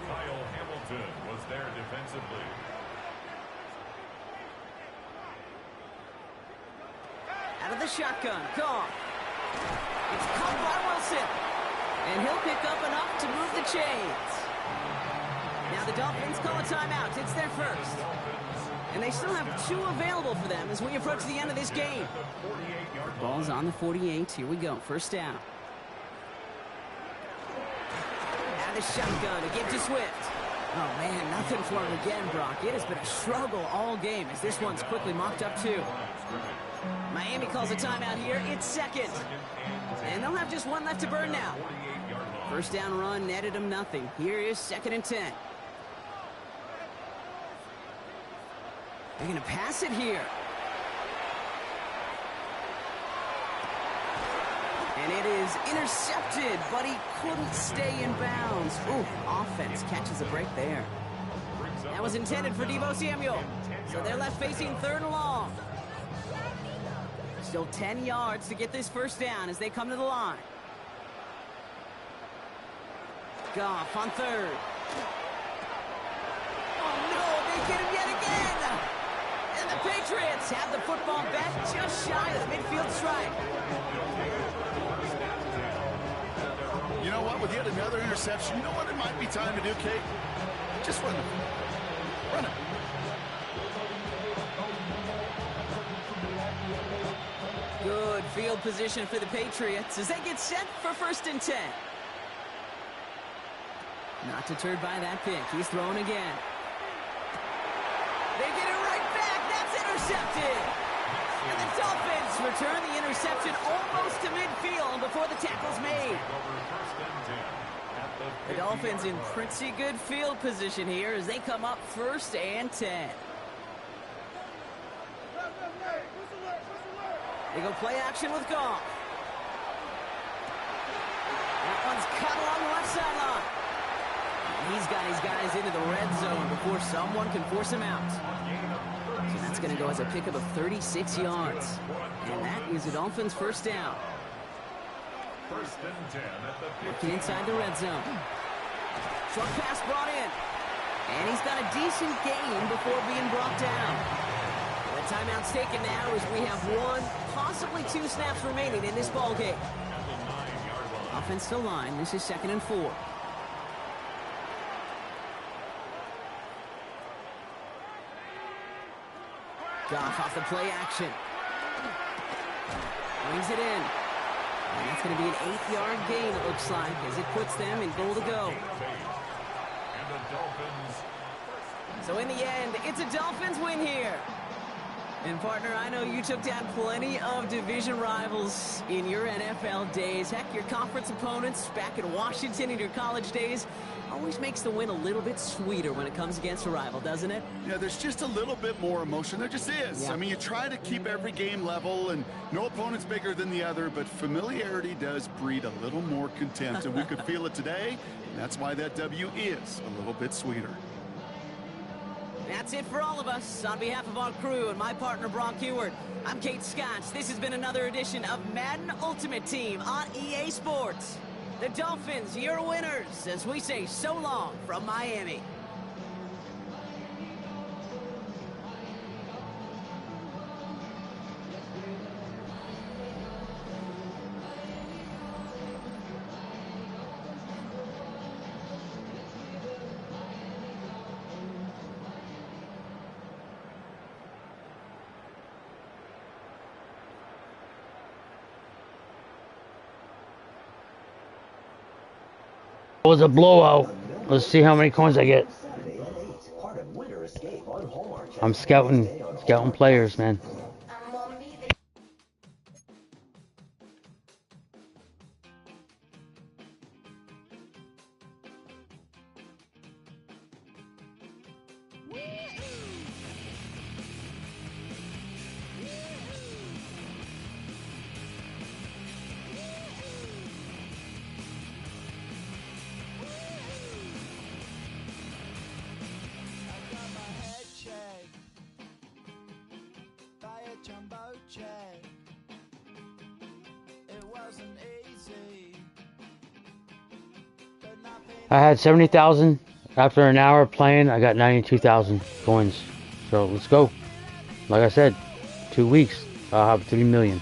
S7: Kyle Hamilton was their defensive defensively.
S5: Out of the shotgun, Goff. It's caught by Wilson. And he'll pick up enough to move the chains. Now the Dolphins call a timeout. It's their first. And they still have 2 available for them as we approach the end of this game. Ball's on the 48. Here we go. First down. Out of the shotgun. A give to Swift. Oh, man, nothing for him again, Brock. It has been a struggle all game as this one's quickly mopped up, too. Miami calls a timeout here. It's second. And they'll have just 1 left to burn now. First down run netted them nothing. Here is 2nd and 10. They're going to pass it here. And it is intercepted, but he couldn't stay in bounds. Ooh, offense catches a break there. That was intended for Deebo Samuel. So they're left facing 3rd and long. Still 10 yards to get this first down as they come to the line. Goff on 3rd. Oh, no, they get him yet again. And the Patriots have the football back just shy of the midfield stripe.
S6: You know what? With yet another interception, you know what it might be time to do, Kate? Just run it. Run it.
S5: Good field position for the Patriots as they get set for 1st and 10. Not deterred by that pick. He's throwing again. They get it right back. That's intercepted. And the Dolphins return the interception almost to midfield before the tackle's made. The Dolphins in pretty good field position here as they come up 1st and 10. They go play action with Goff. That one's cut along the left sideline. He's got his guys into the red zone before someone can force him out. So that's going to go as a pickup of 36 yards. And that is the Dolphins' first down.
S7: 1st and 10 at the
S5: Working inside the red zone. Short pass brought in. And he's got a decent gain before being brought down. The timeout's taken now as we have 1, possibly 2 snaps remaining in this ball game. Offensive line, this is 2nd and 4. Goff off the play action. Brings it in. And that's going to be an 8-yard gain, it looks like, as it puts them in goal to go. So in the end, it's a Dolphins win here. And partner, I know you took down plenty of division rivals in your NFL days. Heck, your conference opponents back in Washington in your college days always makes the win a little bit sweeter when it comes against a rival, doesn't it?
S6: Yeah, there's just a little bit more emotion. There just is.
S5: Yeah.
S6: I mean, you try to keep every game level, and no opponent's bigger than the other, but familiarity does breed a little more contempt, and we could feel it today, and that's why that W is a little bit sweeter.
S5: That's it for all of us. On behalf of our crew and my partner, Brock Heward, I'm Kate Scott. This has been another edition of Madden Ultimate Team on EA Sports. The Dolphins, your winners, as we say so long from Miami.
S2: It was a blowout. Let's see how many coins I get. I'm scouting players, man. I had 70,000 After an hour playing, I got 92,000 coins. So let's go. Like I said, 2 weeks, I'll have 3 million.